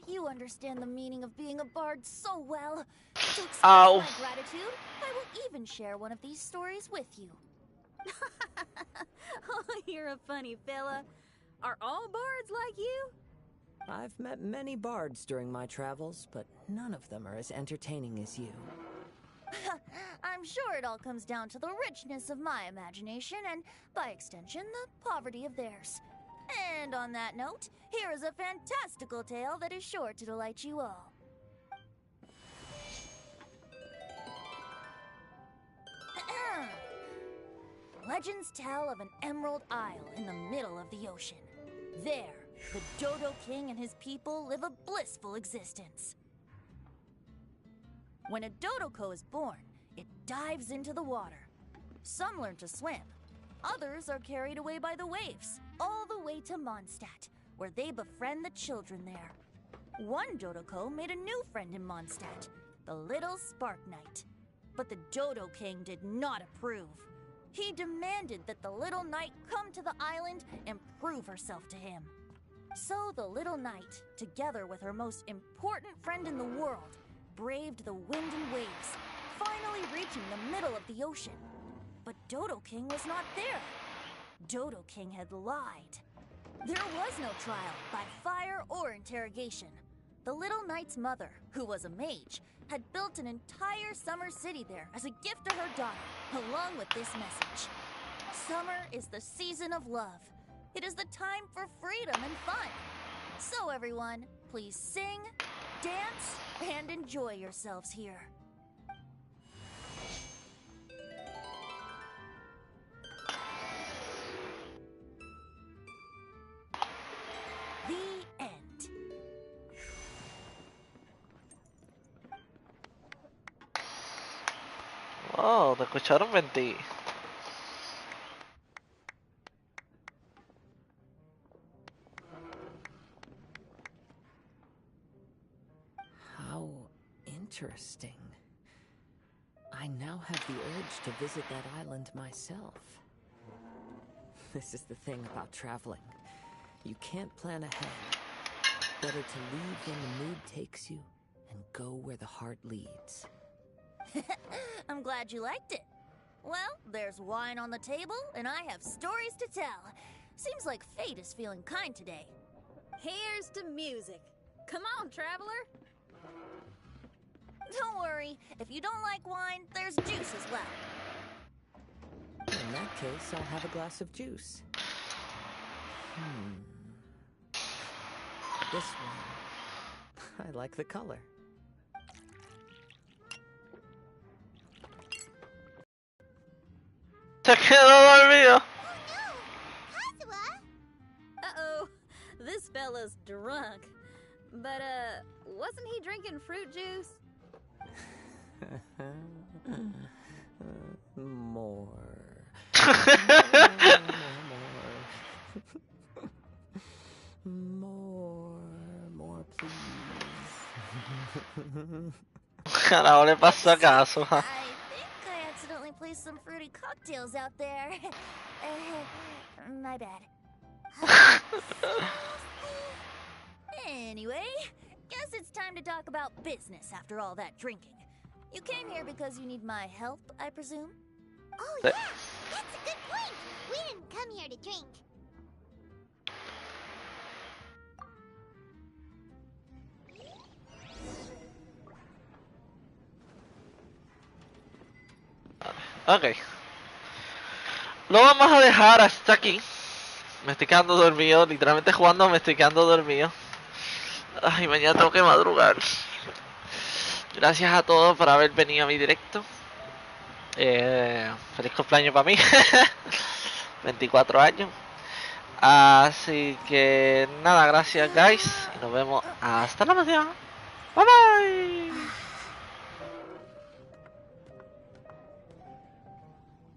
You understand the meaning of being a bard so well. To express Ow. my gratitude, I will even share one of these stories with you. Oh, you're a funny fella. Are all bards like you? I've met many bards during my travels, but none of them are as entertaining as you. I'm sure it all comes down to the richness of my imagination and, by extension, the poverty of theirs. And on that note, here is a fantastical tale that is sure to delight you all. Legends tell of an emerald isle in the middle of the ocean. There, the Dodo King and his people live a blissful existence. When a Dodoko is born, it dives into the water. Some learn to swim. Others are carried away by the waves, all the way to Mondstadt, where they befriend the children there. One Dodoko made a new friend in Mondstadt, the little Spark Knight. But the Dodo King did not approve. He demanded that the little knight come to the island and prove herself to him. So the little knight, together with her most important friend in the world, braved the wind and waves, finally reaching the middle of the ocean. But Dodo King was not there. Dodo King had lied. There was no trial by fire or interrogation. The little knight's mother, who was a mage, had built an entire summer city there as a gift to her daughter, along with this message. Summer is the season of love. It is the time for freedom and fun. So everyone, please sing, dance, and enjoy yourselves here. The end. Oh, te escucharon mentir. How interesting. I now have the urge to visit that island myself. This is the thing about traveling. You can't plan ahead. Better to leave when the mood takes you and go where the heart leads. I'm glad you liked it. Well, there's wine on the table, and I have stories to tell. Seems like fate is feeling kind today. Here's to music. Come on, traveler. Don't worry, if you don't like wine, there's juice as well. In that case, I'll have a glass of juice. This one. I like the color. Se quedó dormido. Uh-oh, this fella's drunk. But, wasn't he drinking fruit juice? More. More. Carajo, le pasó acaso. I think I accidentally placed some fruity cocktails out there. My bad. Anyway, guess it's time to talk about business after all that drinking. You came here because you need my help, I presume? Oh yeah, that's a good point. We didn't come here to drink. Ok. Lo vamos a dejar hasta aquí. Me estoy quedando dormido, literalmente jugando me estoy quedando dormido. Ay, mañana tengo que madrugar. Gracias a todos por haber venido a mi directo. Feliz cumpleaños para mí. 24 años. Así que nada, gracias guys. Y nos vemos hasta la próxima. Bye bye.